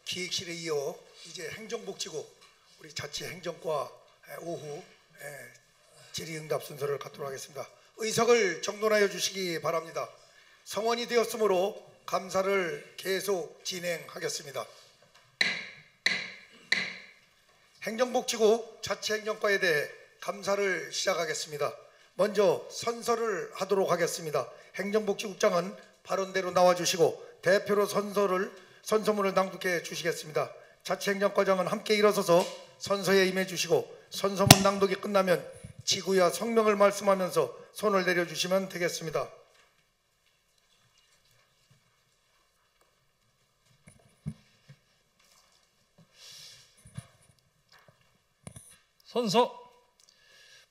기획실에 이어 이제 행정복지국 우리 자치행정과 오후 질의응답 순서를 갖도록 하겠습니다. 의석을 정돈하여 주시기 바랍니다. 성원이 되었으므로 감사를 계속 진행하겠습니다. 행정복지국 자치행정과에 대해 감사를 시작하겠습니다. 먼저 선서를 하도록 하겠습니다. 행정복지국장은 발언대로 나와주시고 대표로 선서문을 낭독해 주시겠습니다. 자치행정과장은 함께 일어서서 선서에 임해 주시고 선서문 낭독이 끝나면 지구야 성명을 말씀하면서 손을 내려주시면 되겠습니다. 선서.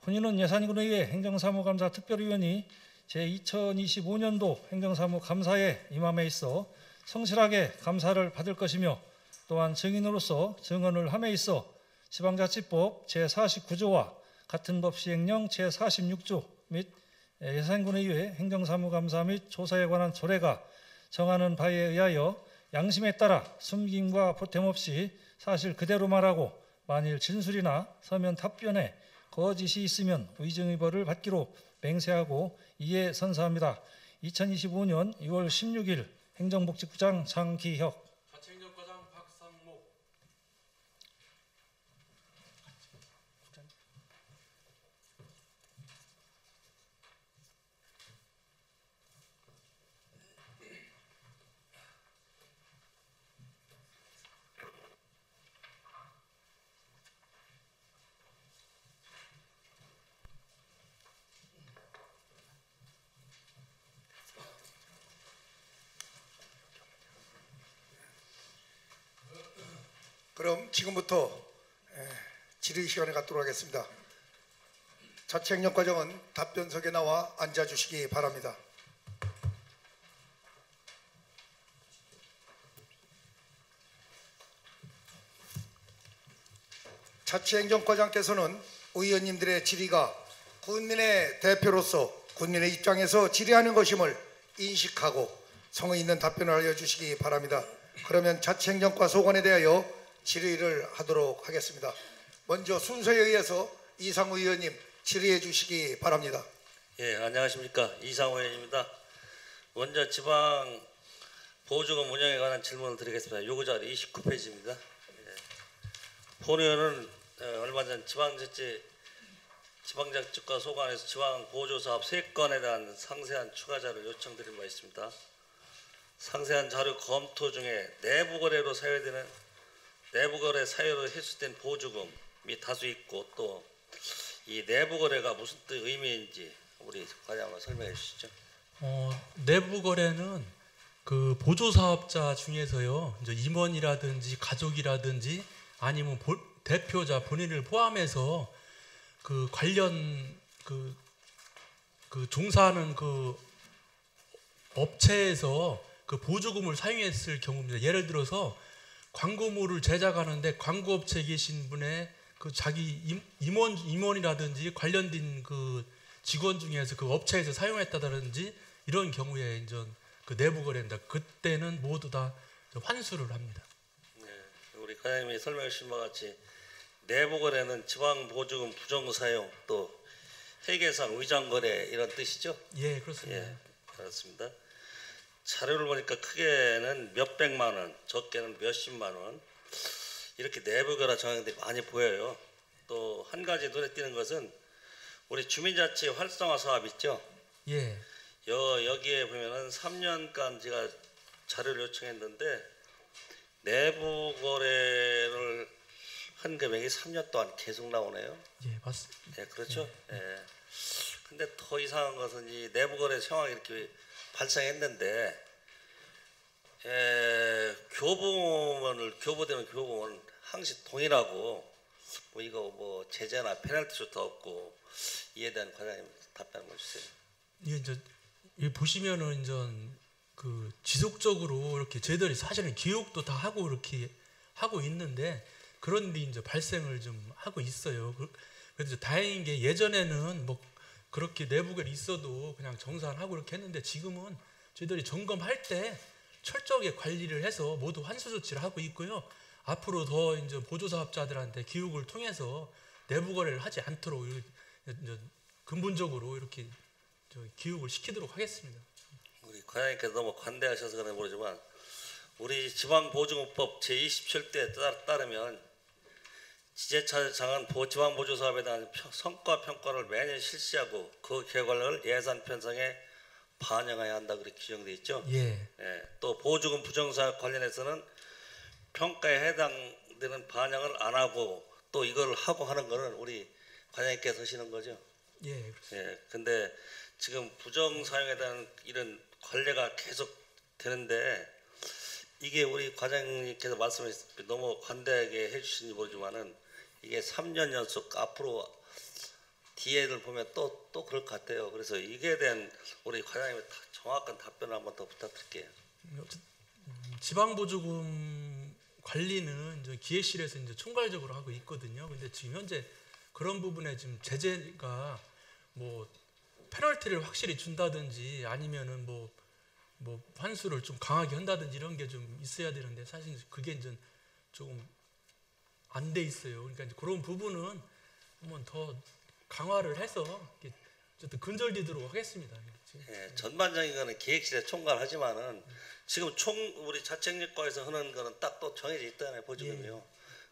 본인은 예산위원회 행정사무감사 특별위원이 제2025년도 행정사무감사에 임함에 있어 성실하게 감사를 받을 것이며 또한 증인으로서 증언을 함에 있어 지방자치법 제49조와 같은 법 시행령 제46조 및 예산위원회 행정사무감사 및 조사에 관한 조례가 정하는 바에 의하여 양심에 따라 숨김과 보탬 없이 사실 그대로 말하고 만일 진술이나 서면 답변에 거짓이 있으면 의정의 벌을 받기로 맹세하고 이에 선서합니다. 2025년 2월 16일 행정복지부장 장기혁. 자치행정과장 박상목. 그럼 지금부터 질의 시간에 갖도록 하겠습니다. 자치행정과장은 답변석에 나와 앉아주시기 바랍니다. 자치행정과장께서는 의원님들의 질의가 국민의 대표로서 국민의 입장에서 질의하는 것임을 인식하고 성의 있는 답변을 알려주시기 바랍니다. 그러면 자치행정과 소관에 대하여 질의를 하도록 하겠습니다. 먼저 순서에 의해서 이상우 의원님 질의해 주시기 바랍니다. 예, 안녕하십니까. 이상우 의원입니다. 먼저 지방 보조금 운영에 관한 질문을 드리겠습니다. 요구자료 29페이지입니다. 예. 본 의원은 얼마 전 지방자치과 소관에서 지방 보조사업 3건에 대한 상세한 추가 자료를 요청드린 바 있습니다. 상세한 자료 검토 중에 내부거래로 사유로 회수된 보조금이 다수 있고 또 이 내부거래가 무슨 뜻 의미인지 우리 과장 한번 설명해 주시죠. 내부거래는 그 보조사업자 중에서요, 이제 임원이라든지 가족이라든지 아니면 대표자 본인을 포함해서 그 관련 그 종사하는 그 업체에서 그 보조금을 사용했을 경우입니다. 예를 들어서 광고물을 제작하는데 광고업체에 계신 분의 그 자기 임원이라든지 관련된 그 직원 중에서 그 업체에서 사용했다든지 이런 경우에 이제 그 내부 거래입니다. 그때는 모두 다 환수를 합니다. 네, 우리 과장님이 설명해 주신 바와 같이 내부 거래는 지방 보조금 부정 사용 또 회계상 위장 거래 이런 뜻이죠? 예, 그렇습니다. 예, 그렇습니다. 자료를 보니까 크게는 몇백만 원, 적게는 몇십만 원 이렇게 내부거래 정황들이 많이 보여요. 또 한 가지 눈에 띄는 것은 우리 주민자치 활성화 사업 있죠? 예. 여기에 보면은 3년간 제가 자료를 요청했는데 내부 거래를 한 금액이 3년 동안 계속 나오네요. 예, 맞습니다. 네, 그렇죠. 예. 근데 더 이상한 것은 이 내부 거래 상황이 이렇게 발생했는데 교부되는 교부는 항시 동일하고 뭐 이거 뭐 제재나 페널티도 없고 이에 대한 과장님 답변 한번 주세요. 예, 이제 이 보시면은 이제 그 지속적으로 이렇게 저희들이 사실은 교육도 다 하고 이렇게 하고 있는데 그런 일이 이제 발생을 좀 하고 있어요. 그래서 다행인 게 예전에는 뭐 그렇게 내부결이 있어도 그냥 정산하고 이렇게 했는데 지금은 저희들이 점검할 때 철저하게 관리를 해서 모두 환수 조치를 하고 있고요. 앞으로 더 이제 보조사업자들한테 교육을 통해서 내부 거래를 하지 않도록 이제 근본적으로 이렇게 교육을 시키도록 하겠습니다. 우리 과장님께서 너무 관대하셔서 그런지 모르지만 우리 지방보증법 제27조에 따르면 지자체장은 지방보조사업에 대한 성과 평가를 매년 실시하고 그 결과를 예산 편성에 반영해야 한다 그렇게 규정되어 있죠. 예. 예, 또 보조금 부정사업 관련해서는 평가에 해당되는 반영을 안 하고 또 이걸 하고 하는 거는 우리 과장님께서 하시는 거죠. 예, 그렇습니다. 예, 근데 지금 부정 사용에 대한 이런 관례가 계속 되는데 이게 우리 과장님께서 말씀하신 너무 관대하게 해주신지 모르지만은 이게 3년 연속 앞으로 뒤에를 보면 또 그럴 것 같아요. 그래서 이게 대한 우리 과장님의 정확한 답변을 한번 더 부탁드릴게요. 지방보조금 관리는 이제 기획실에서 이제 총괄적으로 하고 있거든요. 근데 지금 현재 그런 부분에 지금 제재가 뭐 페널티를 확실히 준다든지 아니면은 뭐 환수를 좀 강하게 한다든지 이런 게 좀 있어야 되는데 사실 그게 이제 조금 안 돼 있어요. 그러니까 이제 그런 부분은 한번 더 강화를 해서 이렇게 어쨌든 근절되도록 하겠습니다. 예, 전반적인 거는 기획실에 총괄하지만은 지금 우리 자책력과에서 하는 거는 딱 또 정해져 있다는 보조금이요.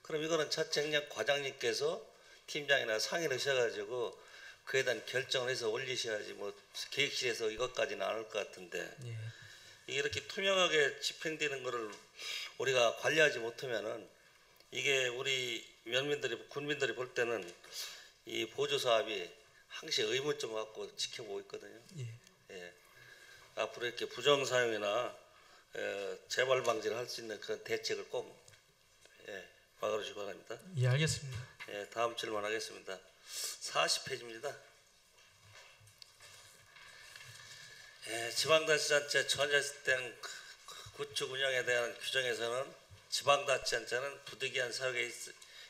그럼 이거는 자책력 과장님께서 팀장이나 상의를 하셔가지고 그에 대한 결정을 해서 올리셔야지 뭐 기획실에서 이것까지는 안 할 것 같은데 예. 이렇게 투명하게 집행되는 거를 우리가 관리하지 못하면은 이게 우리 군민들이 볼 때는 이 보조 사업이 항상 의문점 갖고 지켜보고 있거든요. 예. 예. 앞으로 이렇게 부정 사용이나 재발 방지를 할 수 있는 그런 대책을 꼭 막아주시기 바랍니다. 예, 알겠습니다. 예, 다음 질문하겠습니다. 40페이지입니다. 예, 지방자치단체 전자시스템 구축 운영에 대한 규정에서는 지방자치단체는 부득이한 사역에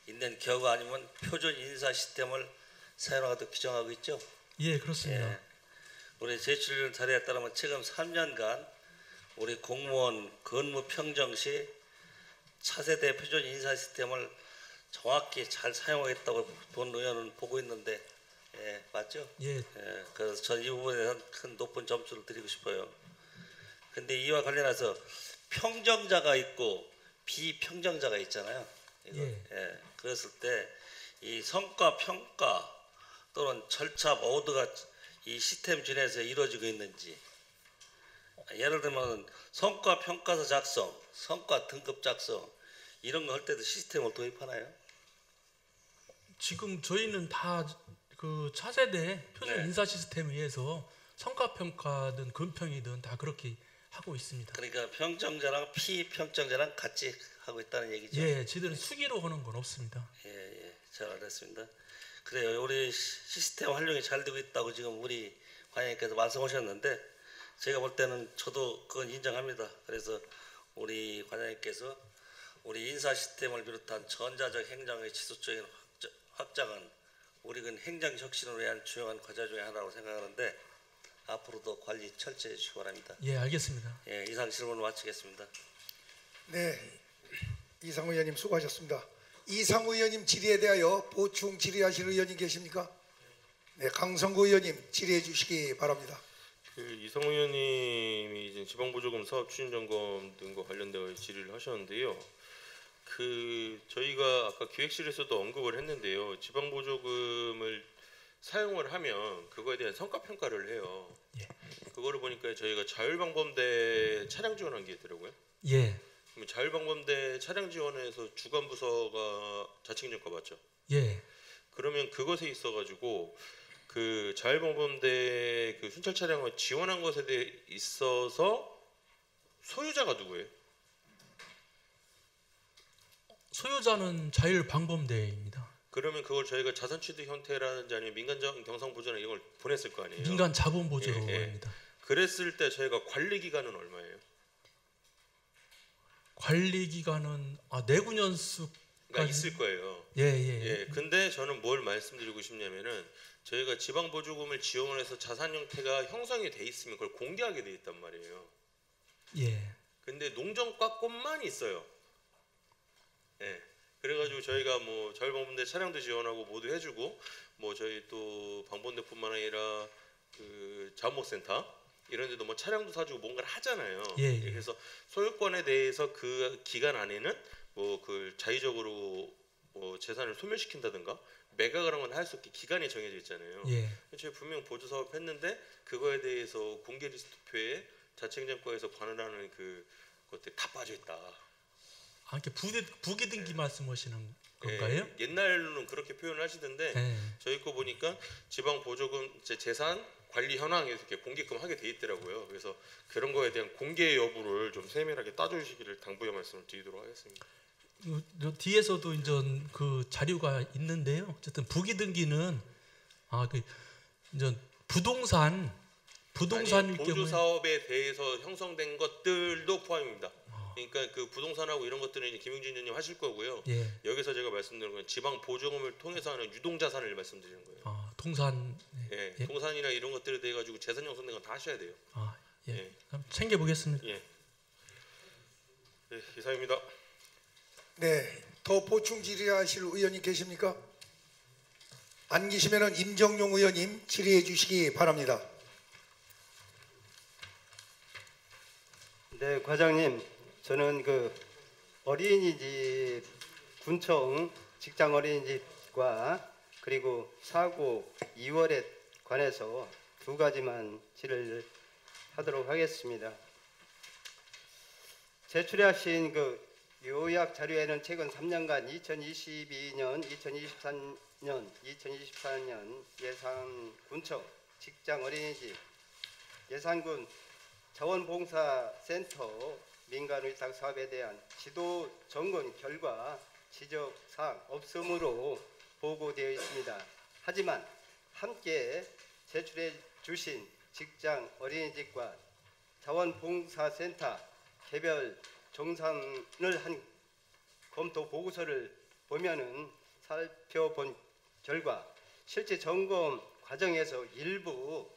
있는 경우 아니면 표준 인사 시스템을 사용하도록 규정하고 있죠. 예, 그렇습니다. 예, 우리 제출률 사례에 따르면 최근 3년간 우리 공무원 근무 평정 시 차세대 표준 인사 시스템을 정확히 잘 사용하겠다고 본 의원은 보고 있는데 맞죠? 예. 그래서 전 이 부분에 대해서 큰 높은 점수를 드리고 싶어요. 근데 이와 관련해서 평정자가 있고 비평정자가 있잖아요. 이거. 예. 그랬을 때 이 성과 평가 또는 절차 모두가 이 시스템 진에서 이루어지고 있는지 예를 들면 성과 평가서 작성, 성과 등급 작성 이런 거 할 때도 시스템을 도입하나요? 지금 저희는 다 그 차세대 표준 네. 인사 시스템에 의해서 성과 평가든 근평이든 다 그렇게 하고 있습니다. 그러니까 평정자랑 피평정자랑 같이 하고 있다는 얘기죠. 예, 저희들은 수기로 하는 건 없습니다. 예, 잘 알았습니다. 그래요. 우리 시스템 활용이 잘 되고 있다고 지금 우리 관장님께서 말씀하셨는데 제가 볼 때는 저도 그건 인정합니다. 그래서 우리 관장님께서 우리 인사 시스템을 비롯한 전자적 행정의 지속적인 확장은 우리 행정 혁신을 위한 중요한 과제 중에 하나라고 생각하는데 앞으로도 관리 철저히 해주시기 바랍니다. 예, 알겠습니다. 예, 이상 질문을 마치겠습니다. 네, 이상우 의원님 수고하셨습니다. 이상우 의원님 질의에 대하여 보충 질의하실 의원이 계십니까? 네, 강성구 의원님 질의해 주시기 바랍니다. 이상우 의원님이 이제 지방보조금 사업 추진 점검 등과 관련되어 질의를 하셨는데요. 저희가 아까 기획실에서도 언급을 했는데요. 지방보조금을 사용을 하면 그거에 대한 성과 평가를 해요. 예. 그거를 보니까 저희가 자율방범대 차량 지원한 게 있더라고요. 예. 그럼 자율방범대 차량 지원에서 주간 부서가 자치행정과 맞죠? 예. 그러면 그것에 있어가지고 그 자율방범대 그 순찰 차량을 지원한 것에 대해 있어서 소유자가 누구예요? 소유자는 자율방범대입니다. 그러면 그걸 저희가 자산 취득 형태라든지 아니면 민간 경상 보조나 이런 걸 보냈을 거 아니에요? 민간 자본 보조로 예, 예. 합니다. 그랬을 때 저희가 관리 기간은 얼마예요? 관리 기간은 내구년수가 있을 거예요. 예. 근데 저는 뭘 말씀드리고 싶냐면은 저희가 지방 보조금을 지원을 해서 자산 형태가 형성이 돼 있으면 그걸 공개하게 돼 있단 말이에요. 예. 근데 농정과 것만 있어요. 예. 그래가지고 저희가 뭐 자율방범대 차량도 지원하고 모두 해주고 뭐 저희 또 방범대뿐만 아니라 그 자원봉센터 이런 데도 뭐 차량도 사주고 뭔가를 하잖아요. 예. 그래서 소유권에 대해서 그 기간 안에는 뭐 그 자의적으로 뭐 재산을 소멸시킨다든가 매각을 한 건 할 수 없게 기간이 정해져 있잖아요. 예. 저희 분명 보조 사업 했는데 그거에 대해서 공개 리스트표에 자치행정과에서 관할하는 그 것들이 다 빠져 있다. 아, 이렇게 부기등기 말씀하시는 건가요? 예, 옛날로는 그렇게 표현을 하시던데 예. 저희 거 보니까 지방 보조금 재산 관리 현황에서 이렇게 공개금 하게 돼 있더라고요. 그래서 그런 거에 대한 공개 여부를 좀 세밀하게 따져주시기를 당부의 말씀을 드리도록 하겠습니다. 요 뒤에서도 이제 그 자료가 있는데요. 어쨌든 부기등기는 그 이제 부동산일 보조 경우에 사업에 대해서 형성된 것들도 포함입니다. 그러니까 그 부동산하고 이런 것들은 이제 김용진 의원님 하실 거고요. 예. 여기서 제가 말씀드리는 건 지방 보조금을 통해서 하는 유동자산을 말씀드리는 거예요. 동산. 예, 예. 동산이나 이런 것들에 대해 가지고 재산 형성된 건 다 하셔야 돼요. 예. 예. 그럼 챙겨 보겠습니다. 예. 네, 이상입니다. 네, 더 보충 질의하실 의원님 계십니까? 안 계시면은 임정용 의원님 질의해 주시기 바랍니다. 네, 과장님, 저는 그 어린이집 군청 직장 어린이집과 그리고 사고 2월에 관해서 두 가지만 질의를 하도록 하겠습니다. 제출하신 그 요약 자료에는 최근 3년간 2022년, 2023년, 2024년 예산 군청 직장 어린이집 예산군 자원봉사센터 민간의탁 사업에 대한 지도 점검 결과 지적사항 없음으로 보고되어 있습니다. 하지만 함께 제출해 주신 직장 어린이집과 자원봉사센터 개별 정산을 한 검토 보고서를 보면은 살펴본 결과 실제 점검 과정에서 일부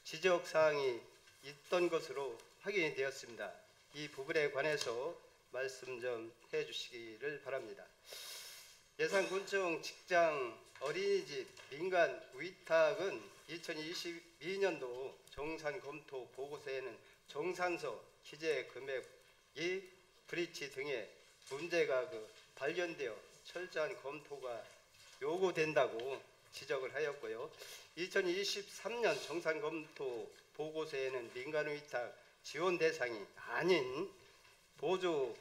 지적 사항이 있던 것으로 확인이 되었습니다. 이 부분에 관해서 말씀 좀 해주시기를 바랍니다. 예산군청 직장 어린이집 민간 위탁은 2022년도 정산 검토 보고서에는 정산서 기재 금액이 브리치 등의 문제가 발견되어 철저한 검토가 요구된다고 지적을 하였고요. 2023년 정산 검토 보고서에는 민간 위탁 지원 대상이 아닌 보조금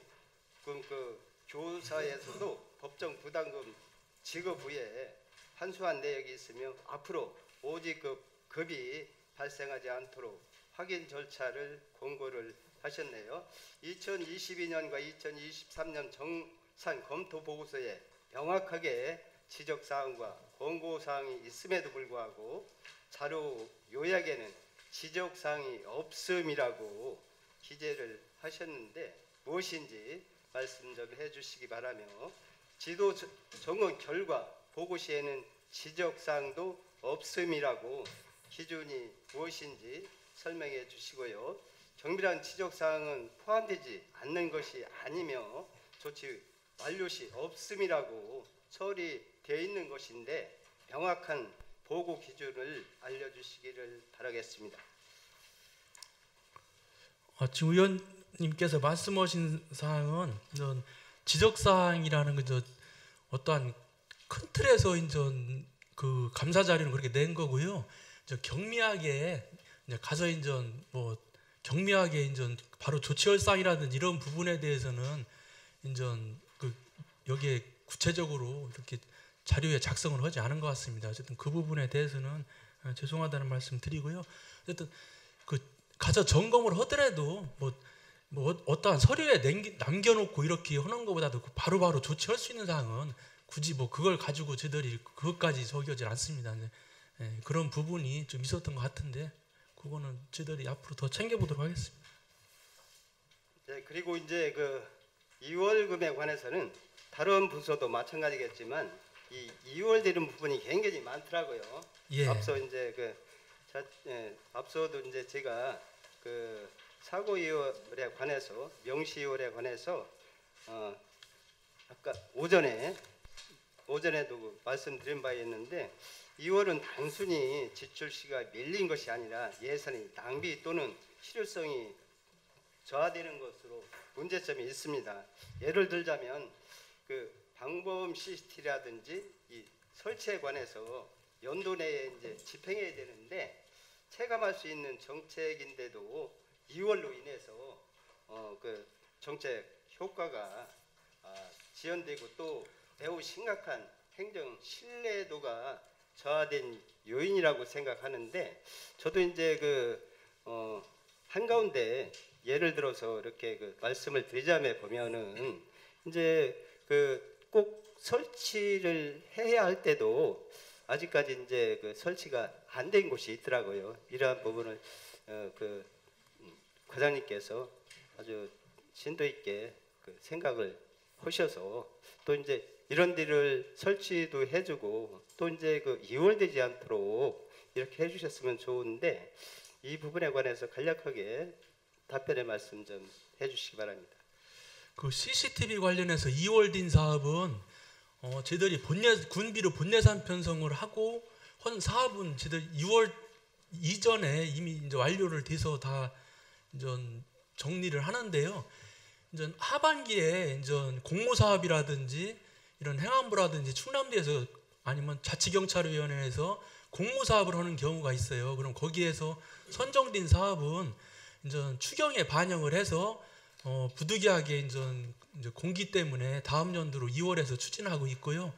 교사에서도 법정 부담금 지급 후에 환수한 내역이 있으며 앞으로 오지급이 발생하지 않도록 확인 절차를 권고를 하셨네요. 2022년과 2023년 정산 검토 보고서에 명확하게 지적사항과 권고사항이 있음에도 불구하고 자료 요약에는 지적사항이 없음이라고 기재를 하셨는데 무엇인지 말씀 좀 해주시기 바라며 지도 점검 결과 보고시에는 지적사항도 없음이라고 기준이 무엇인지 설명해 주시고요. 정밀한 지적사항은 포함되지 않는 것이 아니며 조치 완료 시 없음이라고 처리되어 있는 것인데 명확한 보고 기준을 알려주시기를 바라겠습니다. 지금 의원님께서 말씀하신 사항은 지적사항이라는 그 어떠한 큰 틀에서 이제 그 감사 자료는 그렇게 낸 거고요. 경미하게 이제 가서 이제 뭐 경미하게 이제 바로 조치할 사항이라든지 이런 부분에 대해서는 이제 그 여기에 구체적으로 이렇게 자료에 작성을 하지 않은 것 같습니다. 어쨌든 그 부분에 대해서는 죄송하다는 말씀 드리고요. 어쨌든 그 가서 점검을 하더라도 뭐 어떠한 서류에 남겨놓고 이렇게 하는 것보다도 바로바로 조치할 수 있는 사항은 굳이 뭐 그걸 가지고 저희들이 그것까지 적용하지 않습니다. 그런 부분이 좀 있었던 것 같은데 그거는 저희들이 앞으로 더 챙겨보도록 하겠습니다. 네, 그리고 이제 그 2월금에 관해서는 다른 부서도 마찬가지겠지만 이 2월 되는 부분이 굉장히 많더라고요. 예. 앞서 이제 앞서도 이제 제가 그 사고 이월에 관해서 명시 이월에 관해서 아까 오전에도 말씀드린 바 있는데 2월은 단순히 지출시가 밀린 것이 아니라 예산이 낭비 또는 실효성이 저하되는 것으로 문제점이 있습니다. 예를 들자면 그 방범 CCTV라든지 이 설치에 관해서 연도 내에 이제 집행해야 되는데 체감할 수 있는 정책인데도 2월로 인해서 그 정책 효과가 지연되고 또 매우 심각한 행정 신뢰도가 저하된 요인이라고 생각하는데 저도 이제 그 한가운데 예를 들어서 이렇게 그 말씀을 드리자면 보면은 이제 그 꼭 설치를 해야 할 때도 아직까지 이제 그 설치가 안 된 곳이 있더라고요. 이러한 부분을 그 과장님께서 아주 심도 있게 그 생각을 하셔서 또 이제 이런 데를 설치도 해주고 또 이제 그 이월되지 않도록 이렇게 해주셨으면 좋은데 이 부분에 관해서 간략하게 답변의 말씀 좀 해주시기 바랍니다. 그 CCTV 관련해서 2월된 사업은 저희들이 군비로 본예산 편성을 하고 한 사업은 저희들 2월 이전에 이미 이제 완료를 돼서 다 이제 정리를 하는데요. 이제 하반기에 이제 공모 사업이라든지 이런 행안부라든지 충남도에서 아니면 자치경찰위원회에서 공모 사업을 하는 경우가 있어요. 그럼 거기에서 선정된 사업은 이제 추경에 반영을 해서 부득이하게 이제 공기 때문에 다음 연도로 2월에서 추진하고 있고요.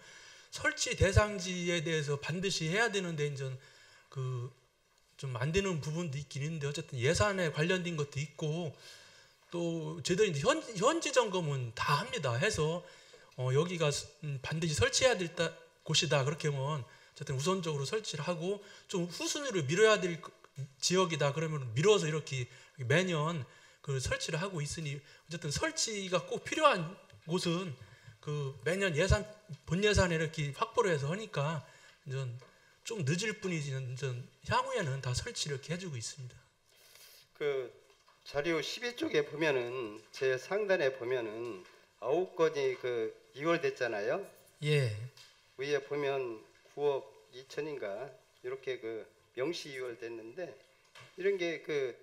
설치 대상지에 대해서 반드시 해야 되는데 이제 그 좀 안 되는 부분도 있긴 있는데 어쨌든 예산에 관련된 것도 있고 또 저희들이 이제 현지 점검은 다 합니다. 해서 여기가 반드시 설치해야 될 곳이다. 그렇게 하면 어쨌든 우선적으로 설치를 하고 좀 후순위로 미뤄야 될 지역이다. 그러면 미뤄서 이렇게 매년 그 설치를 하고 있으니 어쨌든 설치가 꼭 필요한 곳은 그 매년 본 예산에 이렇게 확보를 해서 하니까 이제 좀 늦을 뿐이지 향후에는 다 설치 이렇게 해주고 있습니다. 그 자료 12쪽에 보면은 제 상단에 보면은 9건이 그 2월 됐잖아요. 예. 위에 보면 9억 2천인가 이렇게 그 명시 2월 됐는데 이런 게 그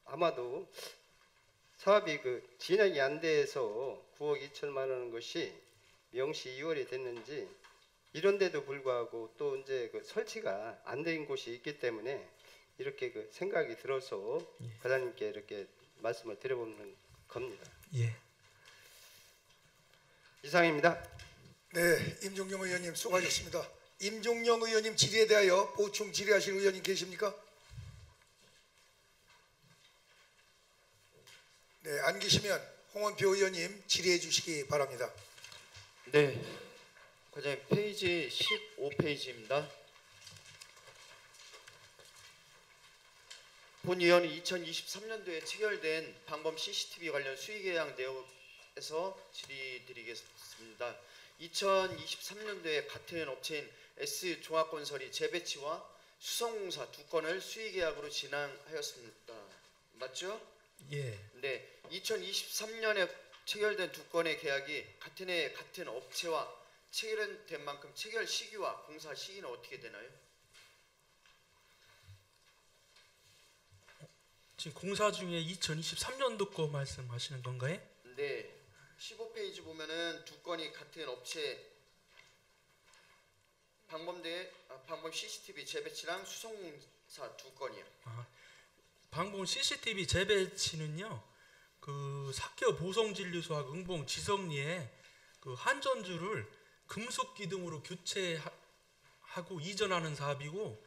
아마도 사업이 그 진행이 안 돼서 9억 2천만 원 것이 명시 2월이 됐는지 이런데도 불구하고 또 이제 그 설치가 안 된 곳이 있기 때문에 이렇게 그 생각이 들어서 과장님께 이렇게 말씀을 드려보는 겁니다. 예. 이상입니다. 네, 임종영 의원님 수고하셨습니다. 임종영 의원님 질의에 대하여 보충 질의하실 의원님 계십니까? 네, 안 계시면 홍원표 의원님 질의해 주시기 바랍니다. 네, 과장님 페이지 15페이지입니다. 본 의원이 2023년도에 체결된 방범 CCTV 관련 수의계약 내역에서 질의드리겠습니다. 2023년도에 같은 업체인 S종합건설이 재배치와 수성공사 2건을 수의계약으로 진행하였습니다. 맞죠? 예. 네, 2023년에 체결된 2건의 계약이 같은 해 같은 업체와 체결된 만큼 체결 시기와 공사 시기는 어떻게 되나요? 지금 공사 중에 2023년도 거 말씀하시는 건가요? 네, 15페이지 보면은 2건이 같은 업체 방범 CCTV 재배치랑 수성공사 2건이요. 방범 CCTV 재배치는요, 그 사교 보성진류소와 응봉 지성리에 그 한전주를 금속 기둥으로 교체하고 이전하는 사업이고,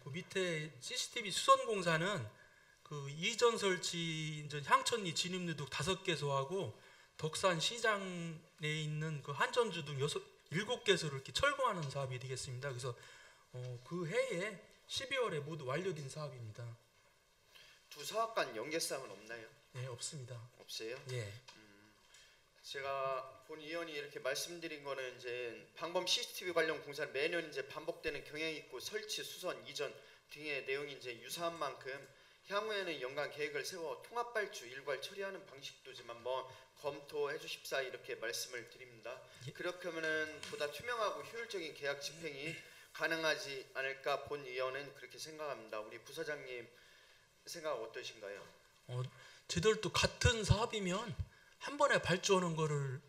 그 밑에 CCTV 수선공사는 그 이전 설치 이제 향천리 진입로둑 5개소하고 덕산 시장에 있는 그 한전주 등 7개소를 이렇게 철거하는 사업이 되겠습니다. 그래서 그 해에 12월에 모두 완료된 사업입니다. 두 사업 간 연계성은 없나요? 네, 없습니다. 없어요? 예. 제가 본 의원이 이렇게 말씀드린 거는 이제 방범 CCTV 관련 공사는 매년 이제 반복되는 경향이 있고 설치, 수선, 이전 등의 내용이 이제 유사한 만큼 향후에는 연간 계획을 세워 통합발주 일괄 처리하는 방식도 좀 한번 검토해 주십사 이렇게 말씀을 드립니다. 그렇게 하면은 보다 투명하고 효율적인 계약 집행이 가능하지 않을까 본위원은 그렇게 생각합니다. 우리 부사장님 생각 어떠신가요? 저희들도 같은 사업이면 한 번에 발주하는 거를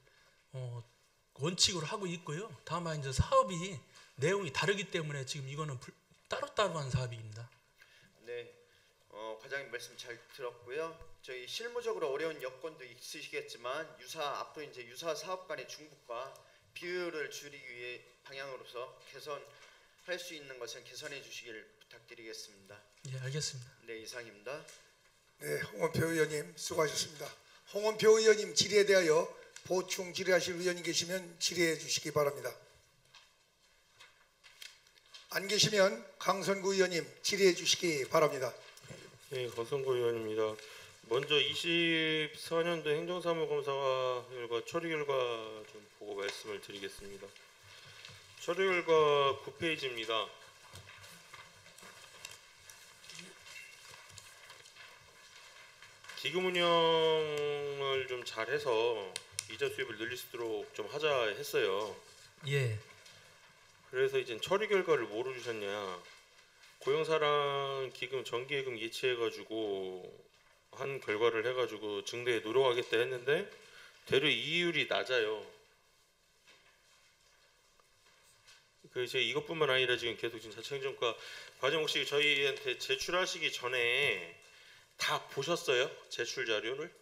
원칙으로 하고 있고요. 다만 이제 사업이 내용이 다르기 때문에 지금 이거는 따로따로한 사업입니다. 네, 과장님 말씀 잘 들었고요. 저희 실무적으로 어려운 여건도 있으시겠지만 앞으로 이제 유사 사업 간의 중복과 비율을 줄이기 위해 방향으로서 개선할 수 있는 것은 개선해 주시길 부탁드리겠습니다. 예, 알겠습니다. 네, 이상입니다. 네, 홍원표 의원님 수고하셨습니다. 홍원표 의원님 질의에 대하여 보충 질의하실 의원이 계시면 질의해 주시기 바랍니다. 안 계시면 강선구 의원님 질의해 주시기 바랍니다. 네, 강선구 의원입니다. 먼저 24년도 행정사무검사 결과 처리 결과 좀 보고 말씀을 드리겠습니다. 처리 결과 9페이지입니다. 기금 운영을 좀 잘해서 이자 수입을 늘릴 수 있도록 좀 하자 했어요. 예. 그래서 이제 처리 결과를 뭐로 주셨냐? 고용사랑 기금 정기예금 예치해가지고 한 결과를 해가지고 증대에 노력하겠다 했는데 대려 이율이 낮아요. 그래서 이것뿐만 아니라 지금 계속 지금 자치행정과 과장 혹시 저희한테 제출하시기 전에 다 보셨어요? 제출 자료를?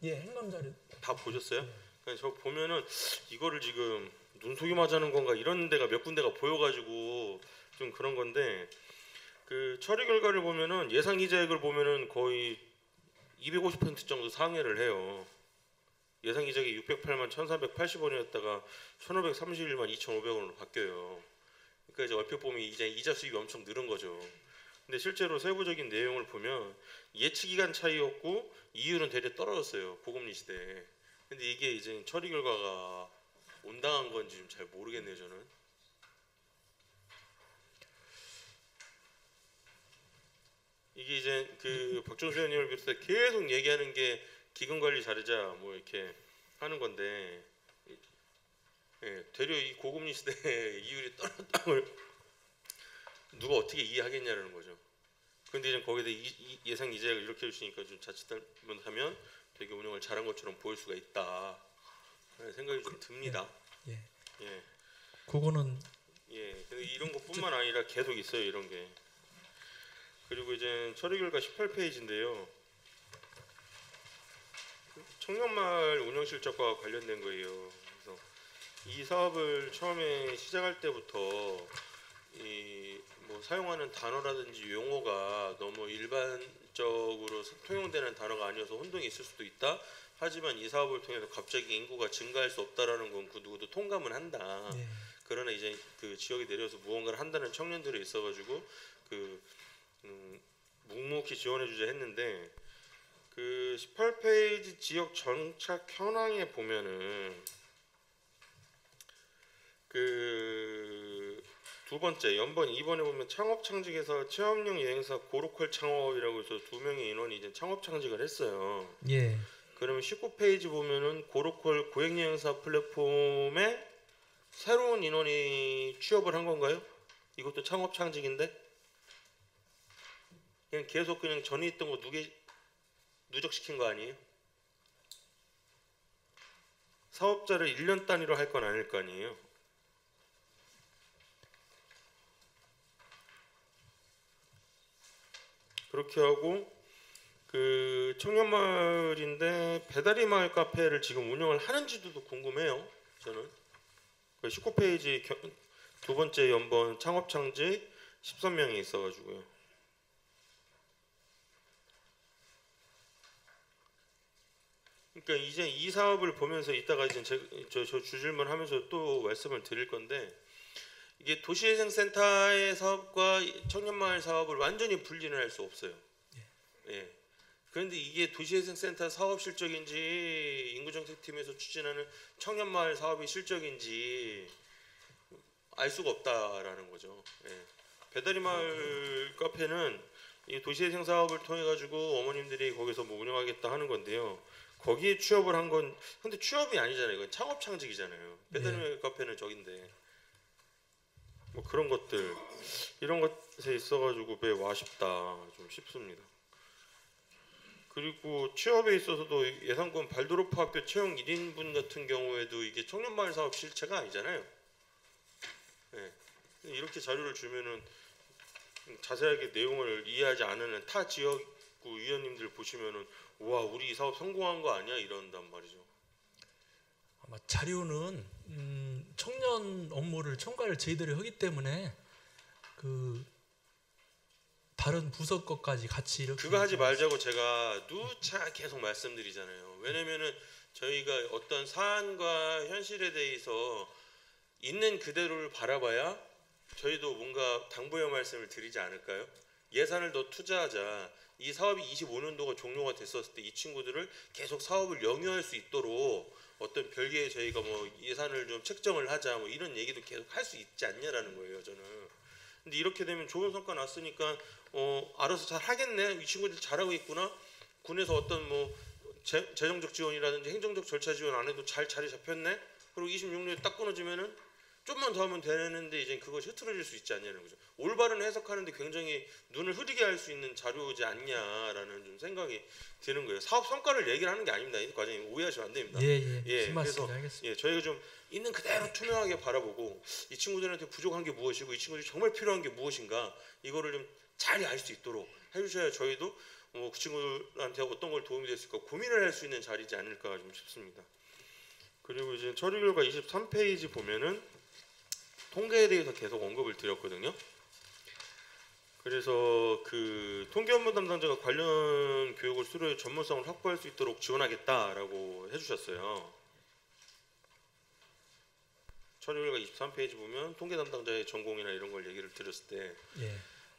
예, 행감 자료. 다 보셨어요? 그러니까 저 보면은 이거를 지금 눈속임 하자는 건가 이런 데가 몇 군데가 보여가지고 좀 그런 건데 그 처리 결과를 보면은 예상 이자액을 보면은 거의 250% 정도 상회를 해요. 예상 이자액이 608만 1,480원이었다가 1,531만 2,500원으로 바뀌어요. 그러니까 이제 얼핏 보면 이제 이자 수입이 엄청 늘은 거죠. 근데 실제로 세부적인 내용을 보면 예측 기간 차이였고 이율은 되려 떨어졌어요. 고금리 시대에. 근데 이게 이제 처리 결과가 온당한 건지 좀 잘 모르겠네요, 저는. 이게 이제 그 박정수 의원님을 비롯해 계속 얘기하는 게 기금 관리 잘하자 뭐 이렇게 하는 건데, 예, 되려 이 고금리 시대에 이율이 떨어졌다는 걸 누가 어떻게 이해하겠냐는 거죠. 그런데 이제 거기다 예상 이자액을 이렇게 해주시니까 좀 자칫하면 되게 운영을 잘한 것처럼 보일 수가 있다 하는 생각이 좀 듭니다. 예. 예. 그거는 예. 근데 이런 것뿐만 아니라 계속 있어요, 이런 게. 그리고 이제 처리 결과 18페이지인데요. 청년마을 운영 실적과 관련된 거예요. 그래서 이 사업을 처음에 시작할 때부터 이 뭐 사용하는 단어라든지 용어가 너무 일반적으로 통용되는 단어가 아니어서 혼동이 있을 수도 있다. 하지만 이 사업을 통해서 갑자기 인구가 증가할 수 없다라는 건 그 누구도 통감은 한다. 예. 그러나 이제 그 지역에 내려서 무언가를 한다는 청년들이 있어가지고 그 묵묵히 지원해주자 했는데 그 18페이지 지역 정착 현황에 보면은 그 두 번째 연번 2번에 보면 창업 창직에서 체험형 여행사 고로컬 창업이라고 해서 2명의 인원이 이제 창업 창직을 했어요. 예. 그러면 19페이지 보면은 고로컬 고액 여행사 플랫폼에 새로운 인원이 취업을 한 건가요? 이것도 창업 창직인데 그냥 계속 그냥 전에 있던 거 누적시킨 거 아니에요? 사업자를 1년 단위로 할 건 아닐 거 아니에요? 그렇게 하고 그 청년마을인데 배달의 마을 카페를 지금 운영을 하는지도 궁금해요. 저는 19페이지 두 번째 연번 창업 창직 13명이 있어가지고요. 그러니까 이제 이 사업을 보면서 이따가 이제 저 주질문하면서 또 말씀을 드릴 건데 이게 도시재생센터의 사업과 청년마을 사업을 완전히 분리는 할 수 없어요. 예. 그런데 이게 도시재생센터 사업 실적인지 인구정책팀에서 추진하는 청년마을 사업의 실적인지 알 수가 없다라는 거죠. 예. 배달의 마을 카페는 이 도시재생 사업을 통해 가지고 어머님들이 거기서 뭐 운영하겠다 하는 건데요. 거기에 취업을 한 건 근데 취업이 아니잖아요. 이건 창업 창직이잖아요. 배달의 카페는 저긴데 뭐 그런 것들 이런 것에 있어가지고 매우 아쉽다 좀 싶습니다. 그리고 취업에 있어서도 예산권 발도르프 학교 채용 1인분 같은 경우에도 이게 청년마을 사업 실체가 아니잖아요. 네. 이렇게 자료를 주면은 자세하게 내용을 이해하지 않는 타 지역구 위원님들 보시면은 와 우리 이 사업 성공한 거 아니야 이런단 말이죠. 아마 자료는 청년 업무를 총괄을 저희들이 하기 때문에 그 다른 부서 것까지 같이 이렇게 그거 하지 말자고 제가 누차 계속 말씀드리잖아요. 왜냐면은 저희가 어떤 사안과 현실에 대해서 있는 그대로를 바라봐야 저희도 뭔가 당부의 말씀을 드리지 않을까요? 예산을 더 투자하자. 이 사업이 25년도가 종료가 됐었을 때 이 친구들을 계속 사업을 영위할 수 있도록 어떤 별개의 저희가 뭐 예산을 좀 책정을 하자 뭐 이런 얘기도 계속 할 수 있지 않냐라는 거예요, 저는. 근데 이렇게 되면 좋은 성과 났으니까 알아서 잘 하겠네. 이 친구들 잘하고 있구나. 군에서 어떤 뭐 재정적 지원이라든지 행정적 절차 지원 안 해도 잘 자리 잡혔네. 그리고 26년에 딱 끊어지면은 좀만 더 하면 되는데 이제 그것이 흐트러질 수 있지 않냐는 거죠. 올바른 해석하는데 굉장히 눈을 흐리게 할 수 있는 자료지 않냐라는 좀 생각이 드는 거예요. 사업 성과를 얘기를 하는 게 아닙니다. 이 과장님 오해하시면 안 됩니다. 무슨 말씀인지 알겠습니다. 저희가 좀 있는 그대로 투명하게 바라보고 이 친구들한테 부족한 게 무엇이고 이 친구들이 정말 필요한 게 무엇인가 이거를 좀 잘 알 수 있도록 해주셔야 저희도 그 친구들한테 어떤 걸 도움이 됐을까 고민을 할 수 있는 자리지 않을까 좀 싶습니다. 그리고 이제 처리 결과 23페이지 보면은 통계에 대해서 계속 언급을 드렸거든요. 그래서 그 통계 업무 담당자가 관련 교육을 수료해 전문성을 확보할 수 있도록 지원하겠다라고 해주셨어요. 처리 결과 23페이지 보면 통계 담당자의 전공이나 이런 걸 얘기를 드렸을 때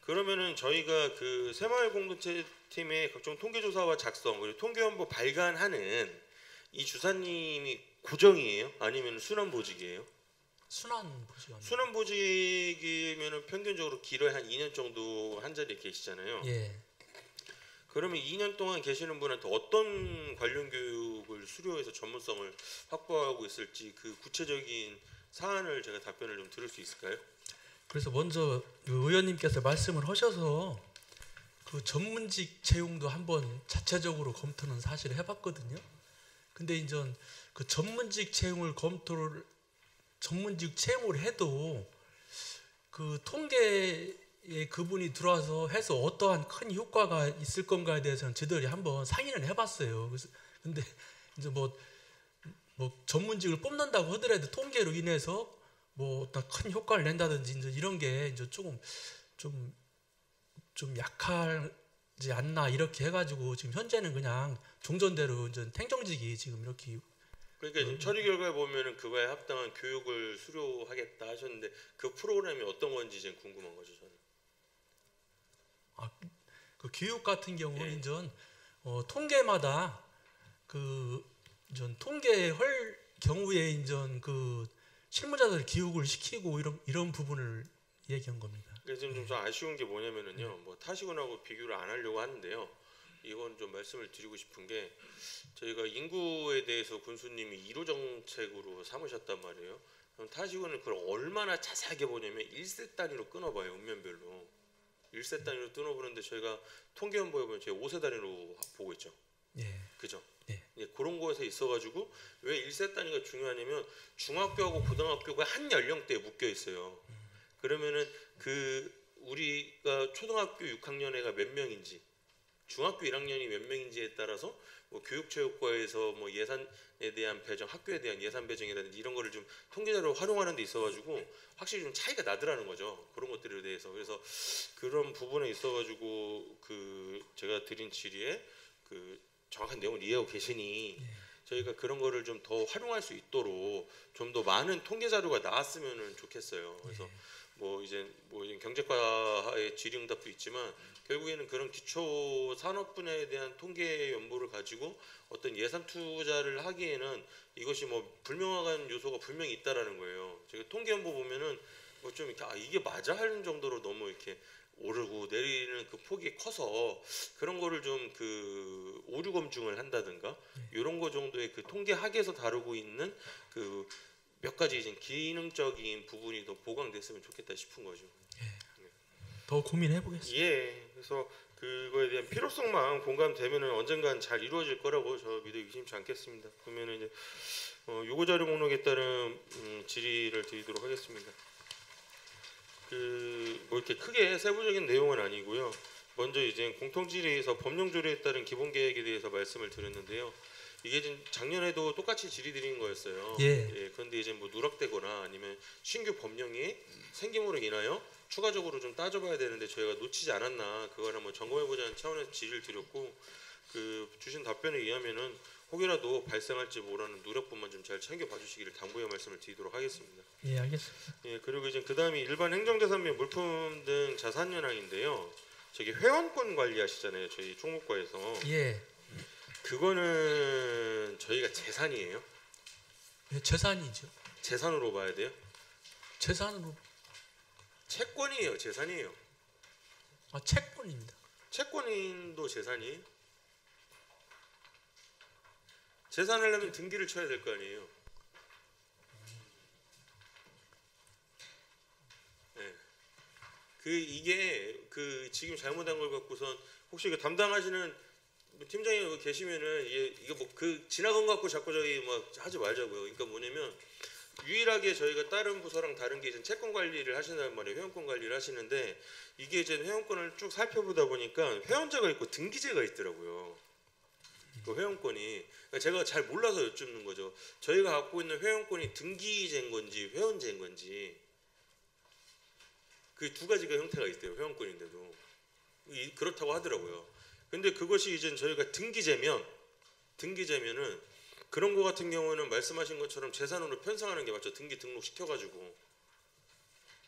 그러면은 저희가 그 새마을 공동체 팀의 각종 통계 조사와 작성 그리고 통계 연보 발간하는 이 주사님이 고정이에요? 아니면 순환보직이에요? 순환보직입니다. 순환보직이면은 평균적으로 길어야 한 2년 정도 한 자리에 계시잖아요. 그러면 2년 동안 계시는 분한테 어떤 관련 교육을 수료해서 전문성을 확보하고 있을지 그 구체적인 사안을 제가 답변을 좀 들을 수 있을까요? 그래서 먼저 그 의원님께서 말씀을 하셔서 그 전문직 채용도 한번 자체적으로 검토는 사실 해봤거든요. 근데 이제 그 전문직 채용을 전문직 채용을 해도 그 통계에 그분이 들어와서 해서 어떠한 큰 효과가 있을 건가에 대해서는 저희들이 한번 상의는 해봤어요. 그래서 근데 이제 뭐 전문직을 뽑는다고 하더라도 통계로 인해서 뭐 어떤 큰 효과를 낸다든지 이제 이런 게 이제 조금 좀 약하지 않나 이렇게 해가지고 지금 현재는 그냥 종전대로 이제 행정직이 지금 이렇게 그러니까 지금 처리 결과에 보면은 그거에 합당한 교육을 수료하겠다 하셨는데 그 프로그램이 어떤 건지 이제 궁금한 거죠 저는. 그 교육 같은 경우는 이제 통계마다 그 이제 통계할 경우에 이제 그 실무자들 교육을 시키고 이런 부분을 얘기한 겁니다. 그래서 좀 아쉬운 게 뭐냐면은요, 뭐 타시군하고 비교를 안 하려고 하는데요. 이건 좀 말씀을 드리고 싶은 게 저희가 인구에 대해서 군수님이 1호 정책으로 삼으셨단 말이에요. 그럼 타시군은 그걸 얼마나 자세하게 보냐면 1세 단위로 끊어봐요. 읍면별로 1세 단위로 끊어보는데 저희가 통계 연보에 보면 저희 5세 단위로 보고 있죠. 그죠? 그런 거에서 있어가지고 왜 1세 단위가 중요하냐면 중학교하고 고등학교가 한 연령대에 묶여 있어요. 그러면은 그 우리가 초등학교 6학년애가 몇 명인지 중학교 1학년이 몇 명인지에 따라서 뭐 교육체육과에서 뭐 예산에 대한 배정, 학교에 대한 예산 배정이라든지 이런 거를 좀 통계자료로 활용하는 데 있어가지고 확실히 좀 차이가 나더라는 거죠. 그런 것들에 대해서. 그래서 그런 부분에 있어가지고 그 제가 드린 질의에 그 정확한 내용을 이해하고 계시니 저희가 그런 거를 좀 더 활용할 수 있도록 좀 더 많은 통계 자료가 나왔으면 좋겠어요. 그래서 뭐 이제 경제과의 질의응답도 있지만 결국에는 그런 기초 산업분야에 대한 통계 연보를 가지고 어떤 예산 투자를 하기에는 이것이 뭐 불명확한 요소가 분명히 있다라는 거예요. 제가 통계 연보 보면은 뭐 좀 이렇게 이게 맞아 하는 정도로 너무 이렇게 오르고 내리는 그 폭이 커서 그런 거를 좀 그 오류 검증을 한다든가 이런 거 정도의 그 통계학에서 다루고 있는 그 몇 가지 이제 기능적인 부분이 더 보강됐으면 좋겠다 싶은 거죠. 더 고민해 보겠습니다. 예, 그래서 그거에 대한 필요성만 공감되면은 언젠간 잘 이루어질 거라고 저 믿어 의심치 않겠습니다. 그러면은 이제 요구 자료 목록에 따른 질의를 드리도록 하겠습니다. 그 뭐 이렇게 크게 세부적인 내용은 아니고요. 먼저 이제 공통 질의에서 법령 조례에 따른 기본 계획에 대해서 말씀을 드렸는데요. 이게 지금 작년에도 똑같이 질의 드린 거였어요. 예. 그런데 이제 뭐 누락되거나 아니면 신규 법령이 생김으로 인하여 추가적으로 좀 따져봐야 되는데 저희가 놓치지 않았나 그걸 한번 점검해보자는 차원에서 질의를 드렸고 그 주신 답변에 의하면은 혹여라도 발생할지 모르는 누락분만 좀 잘 챙겨봐 주시기를 당부의 말씀을 드리도록 하겠습니다. 예, 알겠습니다. 예, 그리고 이제 그다음에 일반 행정자산 및 물품 등 자산 현황인데요. 저기 회원권 관리하시잖아요. 저희 총무과에서. 예. 그거는 저희가 재산이에요. 예, 재산이죠. 재산으로 봐야 돼요. 재산으로 채권이에요, 재산이에요. 채권입니다. 채권인도 재산이에요. 재산하려면 등기를 쳐야 될 거 아니에요. 네. 이게 지금 잘못한 걸 갖고선 혹시 담당하시는 팀장님 계시면은 이게 뭐 지나간 거 갖고 자꾸 저희 막 하지 말자고요. 그러니까 뭐냐면 유일하게 저희가 다른 부서랑 다른 게 이제 채권 관리를 하신단 말이에요. 회원권 관리를 하시는데 이게 이제 회원권을 쭉 살펴보다 보니까 회원제가 있고 등기제가 있더라고요. 그 회원권이 그러니까 제가 잘 몰라서 여쭙는 거죠. 저희가 갖고 있는 회원권이 등기제인 건지 회원제인 건지 그 두 가지가 형태가 있대요. 회원권인데도 그렇다고 하더라고요. 근데 그것이 이제 저희가 등기제면은 그런 거 같은 경우는 말씀하신 것처럼 재산으로 편성하는 게 맞죠. 등기 등록 시켜가지고.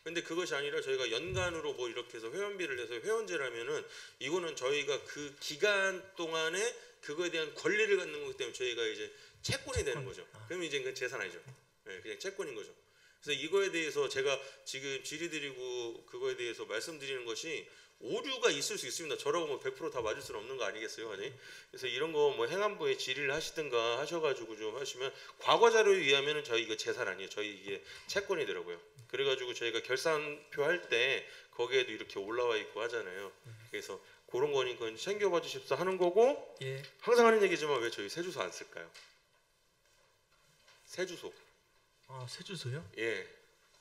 근데 그것이 아니라 저희가 연간으로 뭐 이렇게 해서 회원비를 내서 회원제라면은 이거는 저희가 그 기간 동안에 그거에 대한 권리를 갖는 거기 때문에 저희가 이제 채권이 되는 거죠. 그러면 이제 그 재산 아니죠. 네, 그냥 채권인 거죠. 그래서 이거에 대해서 제가 지금 질의드리고 그거에 대해서 말씀드리는 것이 오류가 있을 수 있습니다. 저라고 뭐 100% 다 맞을 수는 없는 거 아니겠어요, 아니? 그래서 이런 거 뭐 행안부에 질의를 하시든가 하셔가지고 좀 하시면 과거 자료에 의하면은 저희 이거 재산 아니에요. 저희 이게 채권이더라고요. 그래가지고 저희가 결산표 할 때 거기에도 이렇게 올라와 있고 하잖아요. 그래서 그런 거니까 챙겨봐 주십사 하는 거고 예. 항상 하는 얘기지만 왜 저희 세주소 안 쓸까요? 세주소. 세주소요? 예.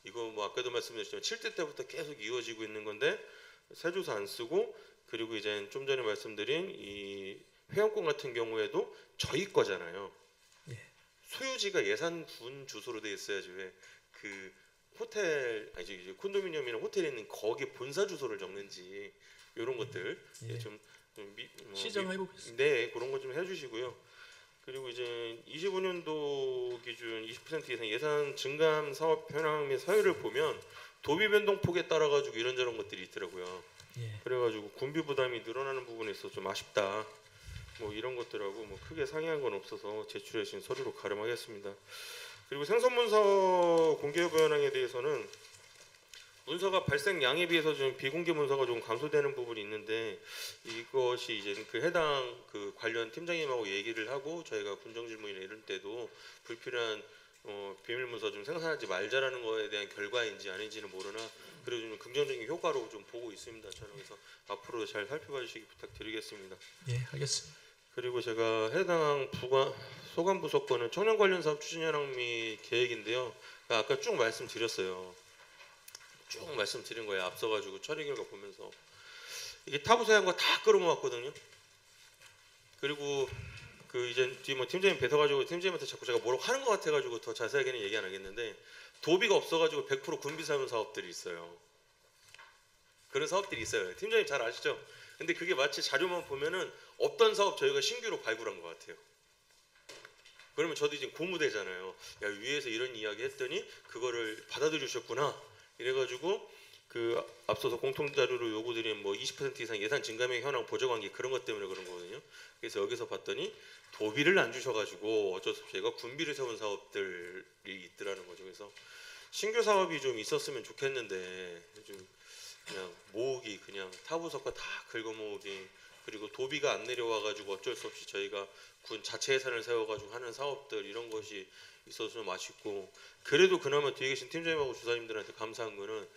이거 뭐 아까도 말씀드렸지만 7대 때부터 계속 이어지고 있는 건데 세주소 안 쓰고 그리고 이제 좀 전에 말씀드린 이 회원권 같은 경우에도 저희 거잖아요. 예. 소유지가 예산군 주소로 돼 있어야지 왜 그 호텔 아니 이제 콘도미니엄이나 호텔에 있는 거기 본사 주소를 적는지 이런 것들 예. 좀 시정해 보겠습니다. 네, 그런 거 좀 해주시고요. 그리고 이제 25년도 기준 20% 이상 예산 증감 사업 현황 및 사유를 보면 도비 변동폭에 따라 가지고 이런저런 것들이 있더라고요. 예. 그래가지고 군비 부담이 늘어나는 부분에 있어서 좀 아쉽다. 뭐 이런 것들하고 뭐 크게 상이한 건 없어서 제출해 주신 서류로 가름하겠습니다. 그리고 생선 문서 공개 여부 현황에 대해서는 문서가 발생량에 비해서 좀 비공개 문서가 좀 감소되는 부분이 있는데 이것이 이제 그 해당 그 관련 팀장님하고 얘기를 하고 저희가 군정 질문이나 이런 때도 불필요한 비밀 문서 좀 생산하지 말자라는 거에 대한 결과인지 아닌지는 모르나 그래도 좀 긍정적인 효과로 좀 보고 있습니다. 저는 그래서 앞으로 잘 살펴봐 주시기 부탁드리겠습니다. 예, 알겠습니다. 그리고 제가 해당 소관 부서권은 청년 관련 사업 추진 현황 및 계획인데요. 아까 쭉 말씀드렸어요. 쭉 말씀드린 거예요. 앞서가지고 처리 결과 보면서 이게 타부서한 거 다 끌어모았거든요. 그리고 그 이제 뒤 뭐 팀장님 뵈서가지고 팀장님한테 자꾸 제가 뭐라고 하는 것 같아가지고 더 자세하게는 얘기 안 하겠는데 도비가 없어가지고 100% 군비 사용 사업들이 있어요. 그런 사업들이 있어요. 팀장님 잘 아시죠? 근데 그게 마치 자료만 보면은 없던 사업 저희가 신규로 발굴한 것 같아요. 그러면 저도 이제 고무되잖아요. 야 위에서 이런 이야기 했더니 그거를 받아들이셨구나. 이래가지고 그 앞서서 공통자료로 요구드린 뭐 20% 이상 예산 증감액 현황 보조관계 그런 것 때문에 그런 거거든요. 그래서 여기서 봤더니 도비를 안 주셔가지고 어쩔 수 없이 제가 군비를 세운 사업들이 있더라는 거죠. 그래서 신규 사업이 좀 있었으면 좋겠는데 좀 그냥 모으기, 그냥 타부석과 다 긁어 모으기, 그리고 도비가 안 내려와가지고 어쩔 수 없이 저희가 군 자체 예산을 세워가지고 하는 사업들, 이런 것이 있어서 좀 아쉽고, 그래도 그나마 뒤에 계신 팀장님하고 주사님들한테 감사한 거는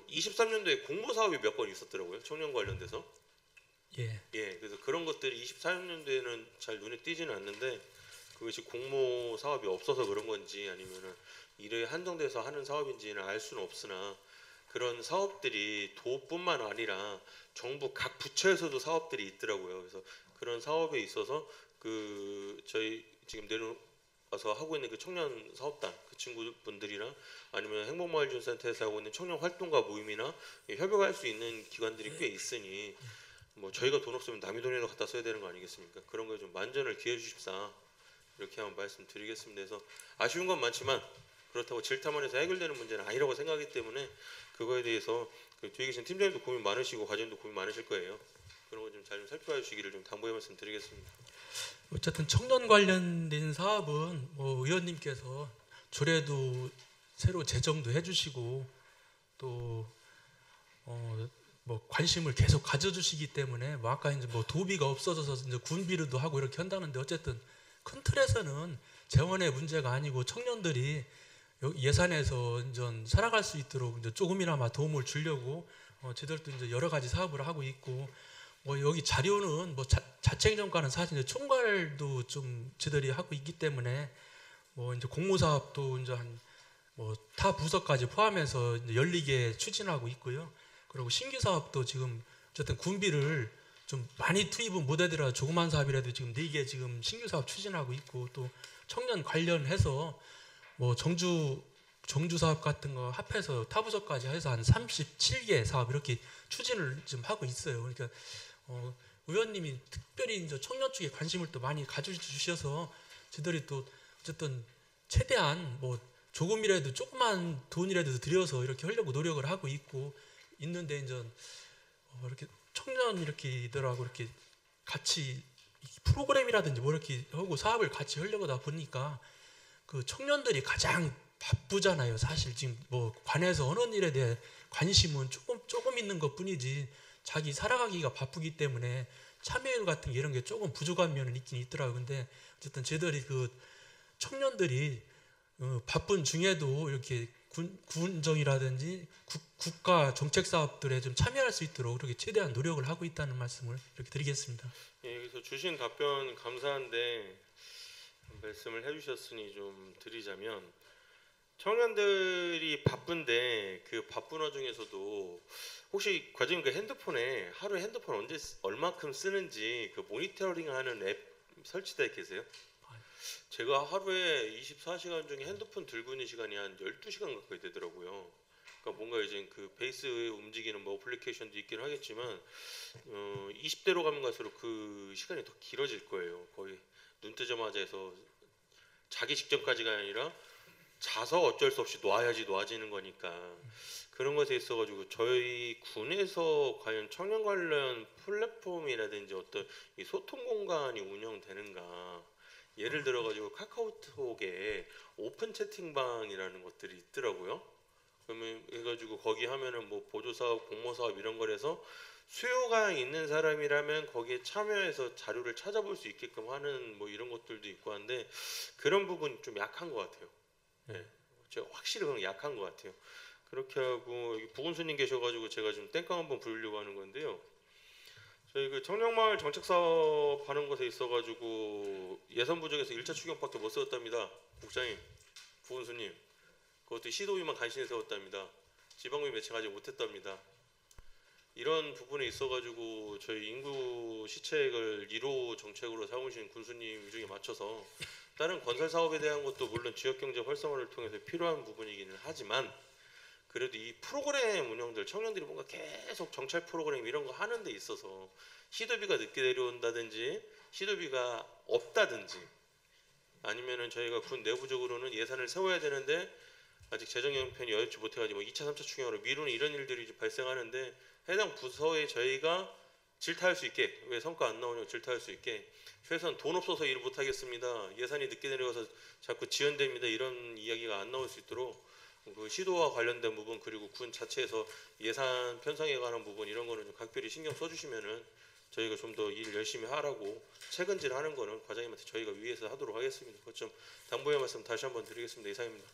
23년도에 공모 사업이 몇 건 있었더라고요. 청년 관련돼서. 예. 그래서 그런 것들이 24년도에는 잘 눈에 띄지는 않는데, 그것이 공모 사업이 없어서 그런 건지 아니면은 일에 한정돼서 하는 사업인지는 알 수는 없으나, 그런 사업들이 도뿐만 아니라 정부 각 부처에서도 사업들이 있더라고요. 그래서 그런 사업에 있어서 저희 지금 내려와서 하고 있는 그 청년 사업단 그 친구분들이나 아니면 행복마을지원센터에서 하고 있는 청년 활동가 모임이나 협력할 수 있는 기관들이 꽤 있으니, 뭐 저희가 돈 없으면 남의 돈이라도 갖다 써야 되는 거 아니겠습니까? 그런 거에 좀 만전을 기해 주십사, 이렇게 한번 말씀드리겠습니다. 그래서 아쉬운 건 많지만 그렇다고 질타만 해서 해결되는 문제는 아니라고 생각하기 때문에, 그거에 대해서 그 뒤에 계신 팀장님도 고민 많으시고 과장님도 고민 많으실 거예요. 그런 거 좀 잘 좀 살펴봐 주시기를 좀 당부의 말씀 드리겠습니다. 어쨌든 청년 관련된 사업은 뭐 의원님께서 조례도 새로 제정도 해주시고 또 뭐 관심을 계속 가져주시기 때문에, 뭐 아까 이제 뭐 도비가 없어져서 이제 군비료도 하고 이렇게 한다는데, 어쨌든 큰 틀에서는 재원의 문제가 아니고 청년들이 예산에서 이제 살아갈 수 있도록 이제 조금이나마 도움을 주려고 저희들도 이제 여러 가지 사업을 하고 있고, 뭐 여기 자료는 뭐 자치행정과는 사실 이제 총괄도 좀 저희들이 하고 있기 때문에, 뭐 이제 공모 사업도 이제 한 뭐 타 부서까지 포함해서 이제 열리게 추진하고 있고요. 그리고 신규 사업도 지금 어쨌든 군비를 좀 많이 투입은 못하더라도 조그만 사업이라도 지금 4개 지금 신규 사업 추진하고 있고, 또 청년 관련해서 뭐 정주 사업 같은 거 합해서 타부서까지 해서 한 37개 사업 이렇게 추진을 지금 하고 있어요. 그러니까 의원님이 특별히 이제 청년 쪽에 관심을 또 많이 가져주셔서 저희들이 또 어쨌든 최대한 뭐 조금이라도 조그만 돈이라도 들여서 이렇게 하려고 노력을 하고 있는데, 이제 이렇게 청년이들하고 이렇게 같이 프로그램이라든지 뭐 이렇게 하고 사업을 같이 하려고 하다 보니까 그 청년들이 가장 바쁘잖아요. 사실 지금 뭐 관에서 어느 일에 대해 관심은 조금 있는 것뿐이지, 자기 살아가기가 바쁘기 때문에 참여율 같은 게 이런 게 조금 부족한 면은 있긴 있더라고요. 근데 어쨌든 저희들이 그 청년들이 바쁜 중에도 이렇게 군정이라든지 국가 정책 사업들에 좀 참여할 수 있도록 그렇게 최대한 노력을 하고 있다는 말씀을 이렇게 드리겠습니다. 그래서 주신 답변 감사한데, 말씀을 해주셨으니 좀 드리자면, 청년들이 바쁜데 그 바쁜 와중에서도 혹시 과장님 그 핸드폰에 하루에 핸드폰 언제 얼마큼 쓰는지 그 모니터링하는 앱 설치돼 계세요? 제가 하루에 24시간 중에 핸드폰 들고 있는 시간이 한 12시간 가까이 되더라고요. 그러니까 뭔가 이제 그 베이스에 움직이는 뭐 어플리케이션도 있긴 하겠지만 20대로 가면 갈수록 그 시간이 더 길어질 거예요. 거의 눈 뜨자마자 해서 자기 직전까지가 아니라 자서 어쩔 수 없이 놔지는 거니까, 그런 것에 있어가지고 저희 군에서 과연 청년 관련 플랫폼이라든지 어떤 이 소통 공간이 운영되는가, 예를 들어가지고 카카오톡에 오픈 채팅방이라는 것들이 있더라고요. 그러면 해가지고 거기 하면은 뭐 보조사업, 공모사업 이런 거라서 수요가 있는 사람이라면 거기에 참여해서 자료를 찾아볼 수 있게끔 하는 뭐 이런 것들도 있고 한데, 그런 부분 좀 약한 것 같아요. 네, 제가 확실히 그건 약한 것 같아요. 그렇게 하고 여기 부군수님 계셔가지고 제가 좀 땡깡 한번 부르려고 하는 건데요. 저희 그 청년마을 정책사업 하는 것에 있어가지고 예산 부족해서 1차 추경밖에 못 세웠답니다. 국장님, 부군수님, 그것도 시도비만 간신히 세웠답니다. 지방비 매칭하지 못했답니다. 이런 부분에 있어가지고 저희 인구 시책을 1호 정책으로 삼으신 군수님 위중에 맞춰서 다른 건설 사업에 대한 것도 물론 지역경제 활성화를 통해서 필요한 부분이기는 하지만, 그래도 이 프로그램 운영들, 청년들이 뭔가 계속 정찰 프로그램 이런 거 하는 데 있어서 시도비가 늦게 내려온다든지 시도비가 없다든지, 아니면은 저희가 군 내부적으로는 예산을 세워야 되는데 아직 재정 형편이 여의치 못해가지고 2차, 3차 추경으로 미루는 이런 일들이 발생하는데, 해당 부서에 저희가 질타할 수 있게, 왜 성과 안 나오냐고 질타할 수 있게, 최소한 돈 없어서 일을 못하겠습니다, 예산이 늦게 내려가서 자꾸 지연됩니다, 이런 이야기가 안 나올 수 있도록 그 시도와 관련된 부분 그리고 군 자체에서 예산 편성에 관한 부분 이런 거는 좀 각별히 신경 써주시면은 저희가 좀 더 일 열심히 하라고 책임질하는 거는 과장님한테 저희가 위에서 하도록 하겠습니다. 그것 좀 당부의 말씀 다시 한번 드리겠습니다. 이상입니다.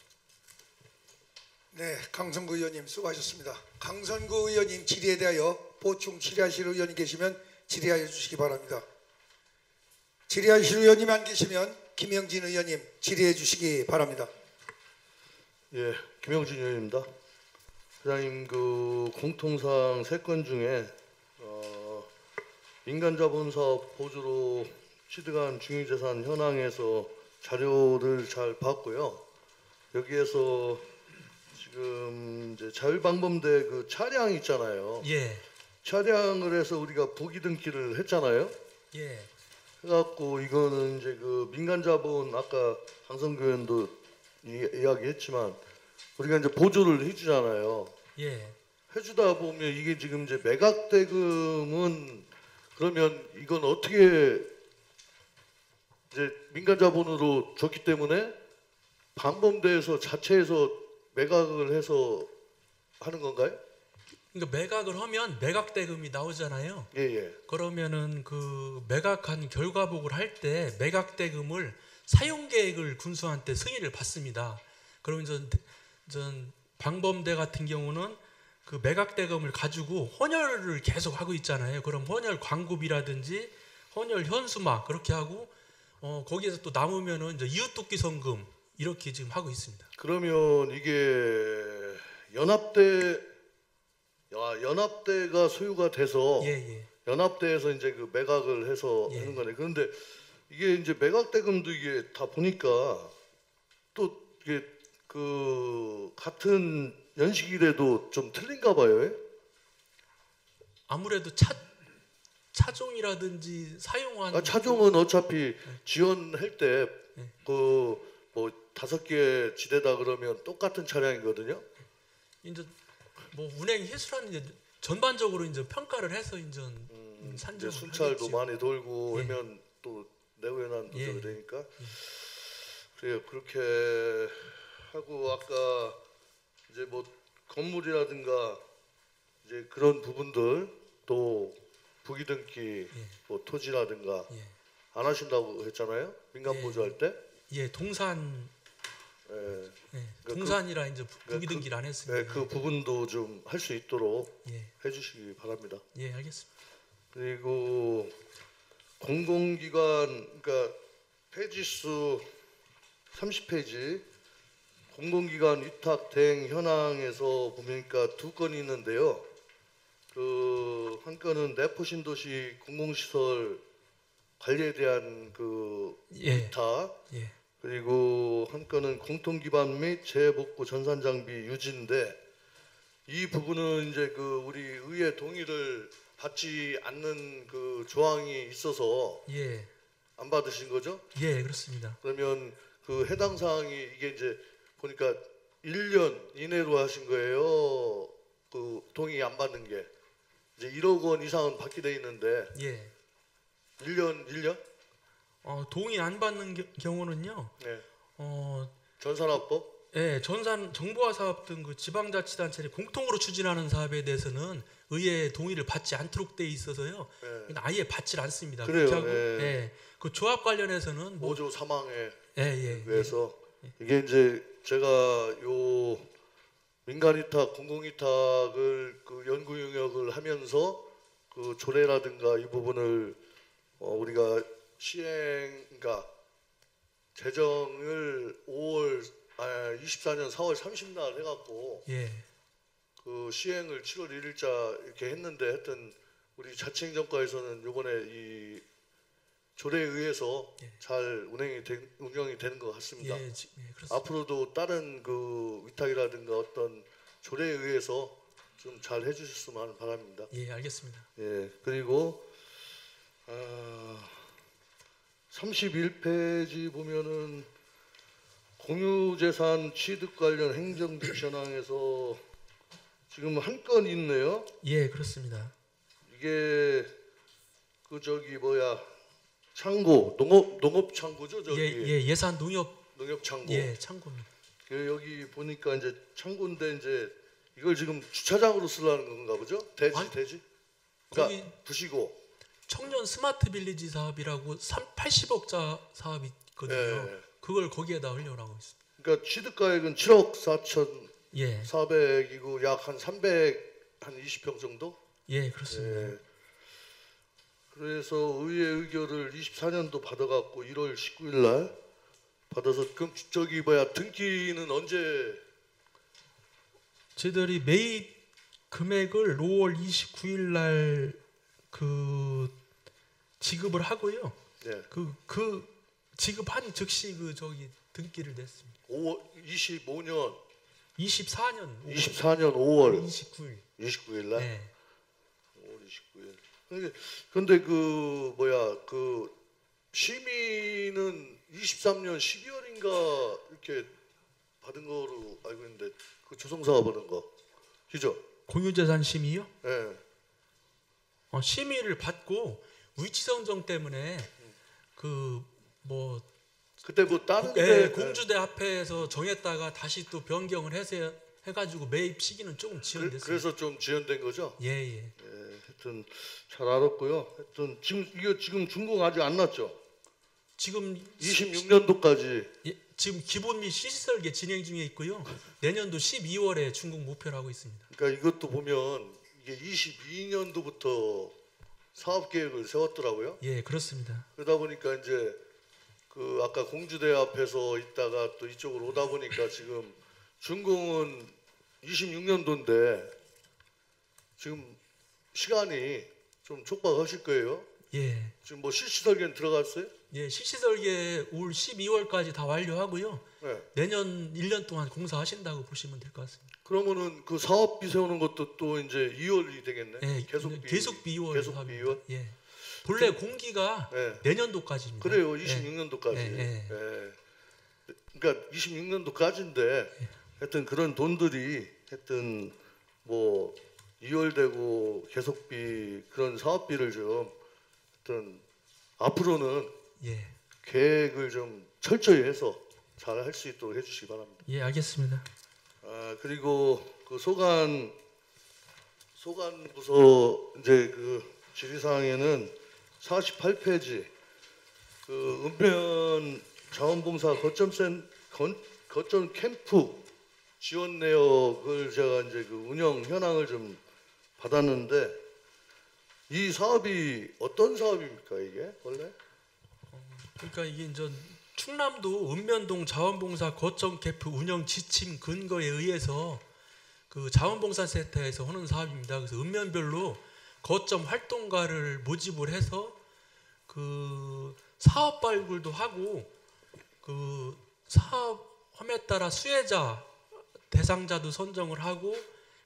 네, 강선구 의원님 수고하셨습니다. 강선구 의원님 질의에 대하여 보충 질의하실 의원이 계시면 질의하여 주시기 바랍니다. 질의하실 의원님 안 계시면 김영진 의원님 질의해 주시기 바랍니다. 예, 김영진 의원입니다. 회장님, 그 공통상 3건 중에 민간자본사업 보조로 취득한 중유재산 현황에서 자료를 잘 봤고요. 여기에서 지금 이제 자율방범대 그 차량 있잖아요. 예, 차량을 해서 우리가 부기 등기를 했잖아요. 예, 해갖고 이거는 이제 그 민간자본 아까 강성규 의원도 이야기했지만 우리가 이제 보조를 해주잖아요. 예. 해주다 보면 이게 지금 이제 매각대금은 그러면 이건 어떻게 이제 민간자본으로 줬기 때문에 방범대에서 자체에서 매각을 해서 하는 건가요? 그러니까 매각을 하면 매각대금이 나오잖아요. 예예. 그러면은 그 매각한 결과복을 할 때 매각대금을 사용계획을 군수한테 승인을 받습니다. 그러면 전 방범대 같은 경우는 그 매각대금을 가지고 헌혈을 계속 하고 있잖아요. 그럼 헌혈 광고비라든지 헌혈 현수막 그렇게 하고 거기에서 또 남으면은 이제 이웃돕기 성금 이렇게 지금 하고 있습니다. 그러면 이게 연합대가 소유가 돼서 예. 연합대에서 이제 그 매각을 해서 예. 하는 거네. 그런데 이게 이제 매각대금도 이게 다 보니까 또 이게 그 같은 연식이라도 좀 틀린가 봐요. 아무래도 차종이라든지 사용한 차종은 어차피 지원할 때 네. 그 뭐 5개 지대다 그러면 똑같은 차량이거든요. 이제 뭐 운행 횟수라는 이제 전반적으로 이제 평가를 해서 이제 이제 산정을 순찰도 하겠죠. 많이 돌고 예. 하면 또 내후연한도 예. 되니까 그래요. 그렇게 하고 아까 이제 뭐 건물이라든가 이제 그런 부분들 또 부기등기 뭐 토지라든가 예. 안 하신다고 했잖아요. 민간 예. 보조할 때. 예, 동산 예. 동산이라 이제 부기 그- 등기를 안 했습니다. 네, 그 부분도 좀 할 수 있도록 예, 해주시기 바랍니다. 예, 알겠습니다. 그리고 공공기관 그러니까 페이지수 30페이지 공공기관 위탁 대행 현황에서 보니까 2건이 있는데요. 그 한 건은 내포신도시 공공시설 관리에 대한 그 예, 위탁 예, 그리고 한 건은 공통기반 및 재복구 전산장비 유지인데 이 부분은 이제 그 우리 의회 동의를 받지 않는 그 조항이 있어서 예, 안 받으신 거죠? 예, 그렇습니다. 그러면 그 해당 사항이 이게 이제 보니까 1년 이내로 하신 거예요. 그 동의 안 받는 게 이제 1억 원 이상은 받게 돼 있는데 예, 1년? 동의 안 받는 경우는요. 네. 전산화법? 전산화법? 예, 정보화 사업 등 그 지방자치단체들이 공통으로 추진하는 사업에 대해서는 의회 동의를 받지 않도록 돼 있어서요. 네. 아예 받질 않습니다. 그래요, 그렇게 하고, 예. 예, 그 조합 관련해서는 뭐, 모조 사망에 예, 위해서 이게 이제 제가 요 민간위탁, 공공위탁을 그 연구 영역을 하면서 그 조례라든가 이 부분을 우리가 그러니까 제정을 24년 4월 30날 해갖고 예, 그 시행을 7월 1일자 이렇게 했는데 하여튼 우리 자치행정과에서는 요번에 이 조례에 의해서 예. 잘 운영이 되는 것 같습니다. 예, 그렇습니다. 앞으로도 다른 그 위탁이라든가 어떤 조례에 의해서 좀 잘 해주셨으면 바랍니다. 예, 알겠습니다. 예, 그리고 31페이지 보면은 공유재산 취득 관련 행정직 현황에서 지금 한 건 있네요. 예, 그렇습니다. 이게 그 저기 창고 농업 창고죠 저기 예, 예산 농협 농협 창고. 예, 창고입니다. 여기 보니까 이제 창고인데 이제 이걸 지금 주차장으로 쓰려는 건가 보죠? 대지 아니, 대지? 그러니까 거기 부시고. 청년 스마트 빌리지 사업이라고 80억자 사업이 있거든요. 예. 그걸 거기에다 하려고 하고 있습니다. 그러니까 취득가액은 7억 4천 예, 400이고 약 한 300 한 20평 정도? 예, 그렇습니다. 예. 그래서 의회 의결을 24년도 받아갖고 1월 19일 날 받아서 그럼 저기 뭐야 등기는 언제? 저희들이 매입 금액을 5월 29일 날 지급을 하고요. 네. 그 지급하니 즉시 저기 등기를 냈습니다. 25년 24년 24년 5월 29일. 29일 날. 네. 5월 29일. 근데 그 심의는 23년 12월인가 이렇게 받은 거로 알고 있는데 그 조성사가 받은 거, 그죠? 공유재산 심의요? 예. 심의를 받고 위치 선정 때문에 그때 뭐 다른 데 공주대 앞에서 정했다가 다시 또 변경을 해서 해가지고 매입 시기는 조금 지연됐어요. 그래서 좀 지연된 거죠? 예. 예. 하여튼 잘 알았고요. 하여튼 지금 준공 아직 안 났죠? 지금 26년도까지. 예, 지금 기본 및 시설계 진행 중에 있고요. 내년도 12월에 준공 목표를 하고 있습니다. 그러니까 이것도 보면 이게 22년도부터 사업 계획을 세웠더라고요. 예, 그렇습니다. 그러다 보니까 이제 그 아까 공주대 앞에서 있다가 또 이쪽으로 오다 보니까 지금 준공은 26년도인데 지금 시간이 좀 촉박하실 거예요. 예. 지금 뭐 실시 설계는 들어갔어요? 예, 실시 설계 올 12월까지 다 완료하고요. 네. 내년 1년 동안 공사하신다고 보시면 될 것 같습니다. 그러면은 그 사업비 세우는 것도 또 이제 2월이 되겠네. 예, 계속비 2월 계속비 사업입니다. 2월. 예. 본래 공기가 네. 내년도까지입니다. 그래요. 26년도까지. 예. 그러니까 26년도까지인데 하여튼 그런 돈들이 하여튼 뭐 2월 되고 계속비 그런 사업비를 좀 하여튼 앞으로는 예. 계획을 좀 철저히 해서 잘 할 수 있도록 해주시기 바랍니다. 예, 알겠습니다. 그리고 그 소관 부서 이제 그 질의사항에는 48페이지 그 읍면 자원봉사 거점 캠프 지원 내역을 제가 이제 그 운영 현황을 좀 받았는데 이 사업이 어떤 사업입니까 이게 원래? 그러니까 이게 이제 충남도 읍면동 자원봉사 거점 캠프 운영 지침 근거에 의해서 그 자원봉사센터에서 하는 사업입니다. 그래서 읍면별로 거점 활동가를 모집을 해서 그 사업 발굴도 하고 그 사업함에 따라 수혜자 대상자도 선정을 하고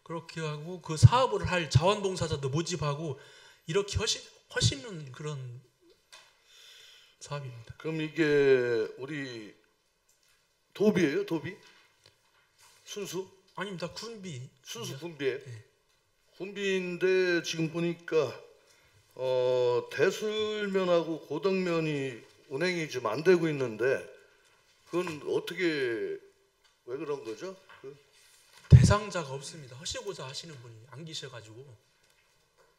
그렇게 하고 그 사업을 할 자원봉사자도 모집하고 이렇게 하시는 그런 사업입니다. 그럼 이게 우리 도비예요, 도비? 순수? 아닙니다. 군비. 순수 군비예요. 네. 군비인데 지금 보니까 대술면하고 고덕면이 운행이 좀 안 되고 있는데 그건 어떻게 왜 그런 거죠? 대상자가 없습니다. 하시고자 하시는 분이 안 계셔가지고.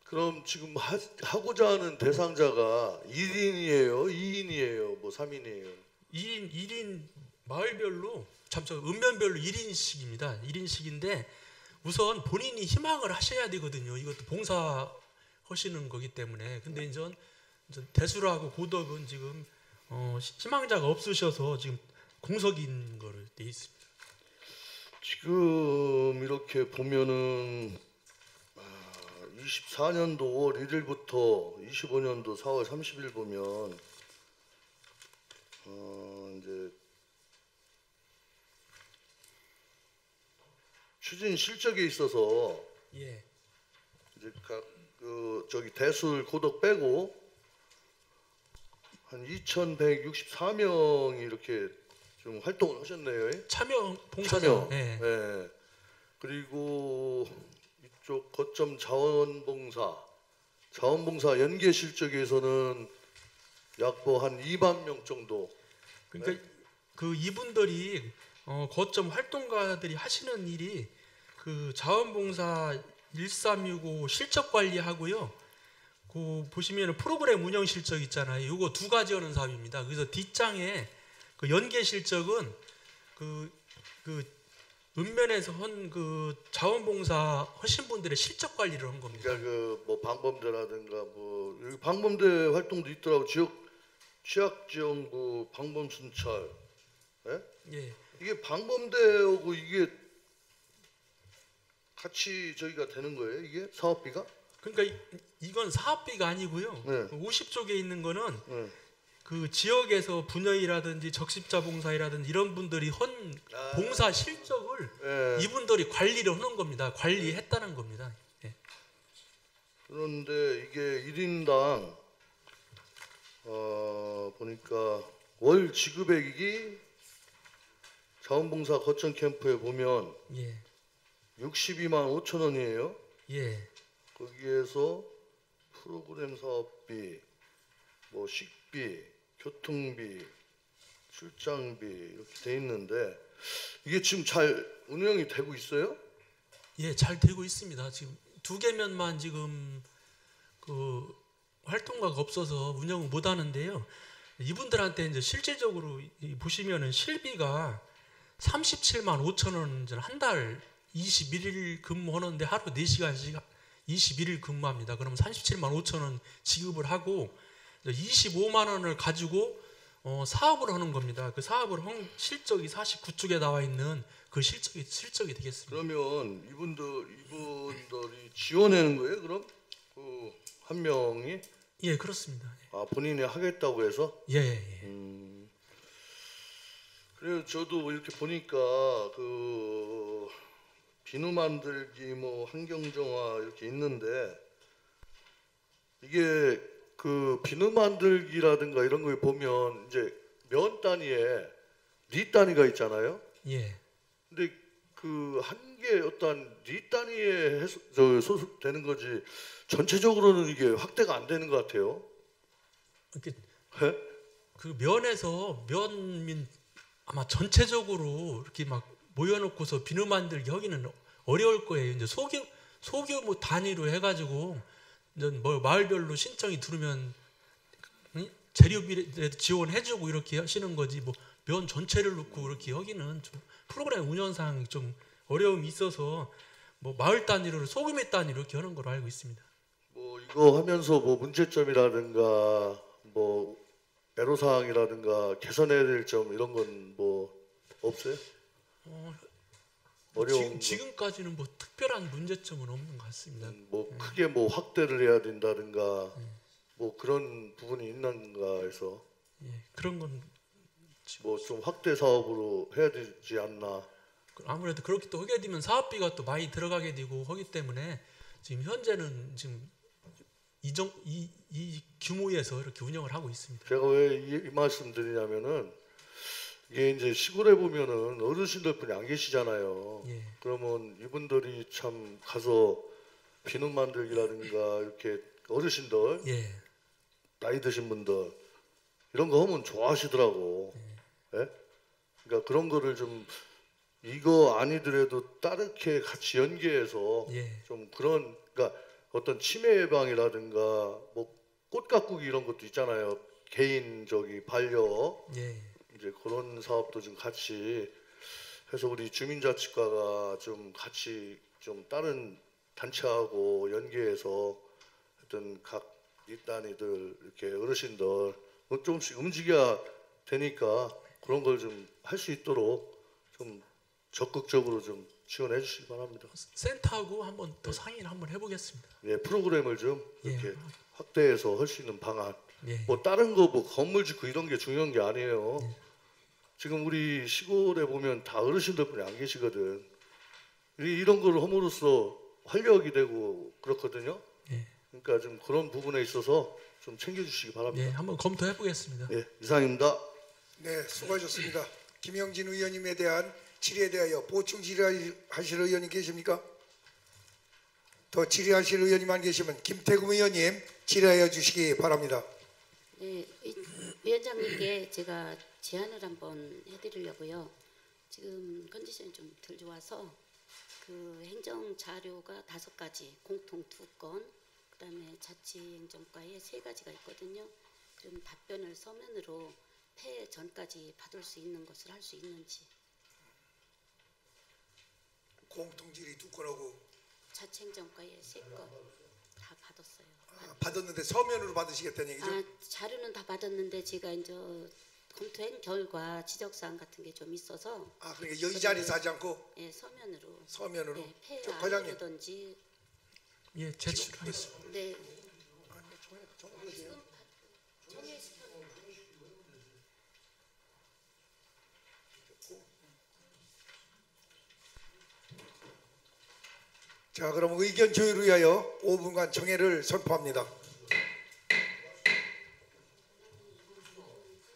그럼 지금 하고자 하는 대상자가 1인이에요, 2인이에요, 뭐 3인이에요? 1인 마을별로 읍면별로 1인씩입니다. 1인씩인데 우선 본인이 희망을 하셔야 되거든요. 이것도 봉사 하시는 거기 때문에. 근데 이제 대수라고 고덕은 지금 희망자가 없으셔서 지금 공석인 거를 돼 있습니다. 지금 이렇게 보면은 24년도 5월 1일부터 25년도 4월 30일 보면 이제 추진 실적에 있어서 예. 이제 저기 대술 고덕 빼고 한 2,164명이 이렇게 좀 활동을 하셨네요. 참여 봉사자. 참여. 네. 네. 그리고 이쪽 거점 자원봉사 연계 실적에서는 약 뭐 한 2만 명 정도. 그러니까 그 이분들이 거점 활동가들이 하시는 일이 그 자원봉사 1365 실적 관리하고요. 그 보시면은 프로그램 운영 실적 있잖아요. 요거 두 가지 하는 사업입니다. 그래서 뒷장에 그 연계 실적은 그 읍면에서 한 그 자원봉사 하신 분들의 실적 관리를 한 겁니다. 그러니까 그 뭐 방범대라든가 뭐 여기 방범대 활동도 있더라고. 지역 취약지원부 방범순찰. 예? 예. 이게 방범대하고 이게 같이 저희가 되는 거예요? 이게 사업비가? 그러니까 이건 사업비가 아니고요. 네. 50쪽에 있는 거는 네. 그 지역에서 분여이라든지 적십자 봉사이라든지 이런 분들이 헌 봉사 실적을 예. 이분들이 관리를 하는 겁니다. 관리했다는 겁니다. 예. 그런데 이게 1인당 보니까 월 지급액이 자원봉사 거점 캠프에 보면 예. 62만 5천 원이에요. 예. 거기에서 프로그램 사업비, 뭐 식비, 교통비, 출장비 이렇게 돼 있는데 이게 지금 잘 운영이 되고 있어요? 예, 잘 되고 있습니다. 지금 두 개면만 지금 그 활동가가 없어서 운영을 못 하는데요. 이분들한테 이제 실질적으로 보시면은 실비가 37만 5천 원 한 달 21일 근무하는데 하루 4시간씩 21일 근무합니다. 그러면 37만 5천 원 지급을 하고 25만 원을 가지고 사업을 하는 겁니다. 그 사업을 한 실적이 49쪽에 나와 있는 그 실적이 되겠습니다. 그러면 이분들이 지원하는 거예요? 그럼 그 한 명이 예, 그렇습니다. 본인이 하겠다고 해서? 예, 예. 그래서 저도 이렇게 보니까 그 비누 만들기 뭐 환경정화 이렇게 있는데 이게 그 비누 만들기라든가 이런 걸 보면 이제 면 단위에 리 단위가 있잖아요. 예. 근데 그 한 개 어떤 리 단위에 소속되는 거지 전체적으로는 이게 확대가 안 되는 것 같아요. 이렇게 예? 그 면에서 면민 아마 전체적으로 이렇게 막 모여놓고서 비누 만들기 하기는 어려울 거예요. 이제 소규모 단위로 해가지고 이제 뭐 마을별로 신청이 들으면 재료비라도 지원해주고 이렇게 하시는 거지 뭐 면 전체를 놓고 이렇게 하기는 좀 프로그램 운영상 좀 어려움이 있어서 뭐 마을 단위로 소규모 단위로 이렇게 하는 걸로 알고 있습니다. 뭐 이거 하면서 뭐 문제점이라든가 뭐 애로사항이라든가 개선해야 될 점 이런 건 뭐 없어요? 어려운 지금까지는 뭐 특별한 문제점은 없는 것 같습니다. 뭐 크게 뭐 확대를 해야 된다든가 뭐 그런 부분이 있는가 해서 예, 그런 건 뭐 좀 확대 사업으로 해야 되지 않나. 아무래도 그렇게 또 하게 되면 사업비가 또 많이 들어가게 되고 하기 때문에 지금 현재는 지금 이 규모에서 이렇게 운영을 하고 있습니다. 제가 왜 이 말씀 드리냐면은 이게 이제 시골에 보면은 어르신들뿐이 안 계시잖아요. 예. 그러면 이분들이 참 가서 비누 만들기라든가 이렇게 어르신들 예. 나이 드신 분들 이런 거 하면 좋아하시더라고. 예? 그러니까 그런 거를 좀 이거 아니더라도 다르게 같이 연계해서 예. 좀 그런 그러니까 어떤 치매 예방이라든가 뭐 꽃 가꾸기 이런 것도 있잖아요. 개인 반려 예. 이제 그런 사업도 좀 같이 해서 우리 주민자치과가 좀 같이 좀 다른 단체하고 연계해서 어떤 각 일단이들 이렇게 어르신들 조금씩 움직여야 되니까 그런 걸 좀 할 수 있도록 좀 적극적으로 좀 지원해 주시기 바랍니다. 센터하고 한번 더 상의를 한번 해보겠습니다. 예, 프로그램을 좀 예. 이렇게 확대해서 할 수 있는 방안. 예. 뭐 다른 거 뭐 건물 짓고 이런 게 중요한 게 아니에요. 지금 우리 시골에 보면 다 어르신들뿐이 안 계시거든. 이런 걸 함으로써 활력이 되고 그렇거든요. 예. 그러니까 좀 그런 부분에 있어서 좀 챙겨주시기 바랍니다. 예, 한번 검토해 보겠습니다. 예, 이상입니다. 네, 수고하셨습니다. 김영진 의원님에 대한 질의에 대하여 보충 질의하실 의원이 계십니까? 더 질의하실 의원님 안 계시면 김태금 의원님 질의하여 주시기 바랍니다. 네, 위원장님께 제가 제안을 한번 해드리려고요. 지금 컨디션이 좀 덜 좋아서 그 행정 자료가 5가지, 공통 2건, 그다음에 자치행정과에 3가지가 있거든요. 그럼 답변을 서면으로 폐해 전까지 받을 수 있는 것을 할 수 있는지. 공통질의 2건하고 자치행정과에 3건 다 받았어요. 받았는데 서면으로 받으시겠다는 얘기죠? 자료는 다 받았는데 제가 이제 검토한 결과 지적사항 같은 게 좀 있어서 그러니까 여기 자리에서 하지 않고 예, 서면으로. 서면으로. 네, 폐해 저 과장님. 안이라든지. 예, 제출하겠습니다. 네. 자, 그럼 의견 조율을 위하여 5분간 정회를 선포합니다.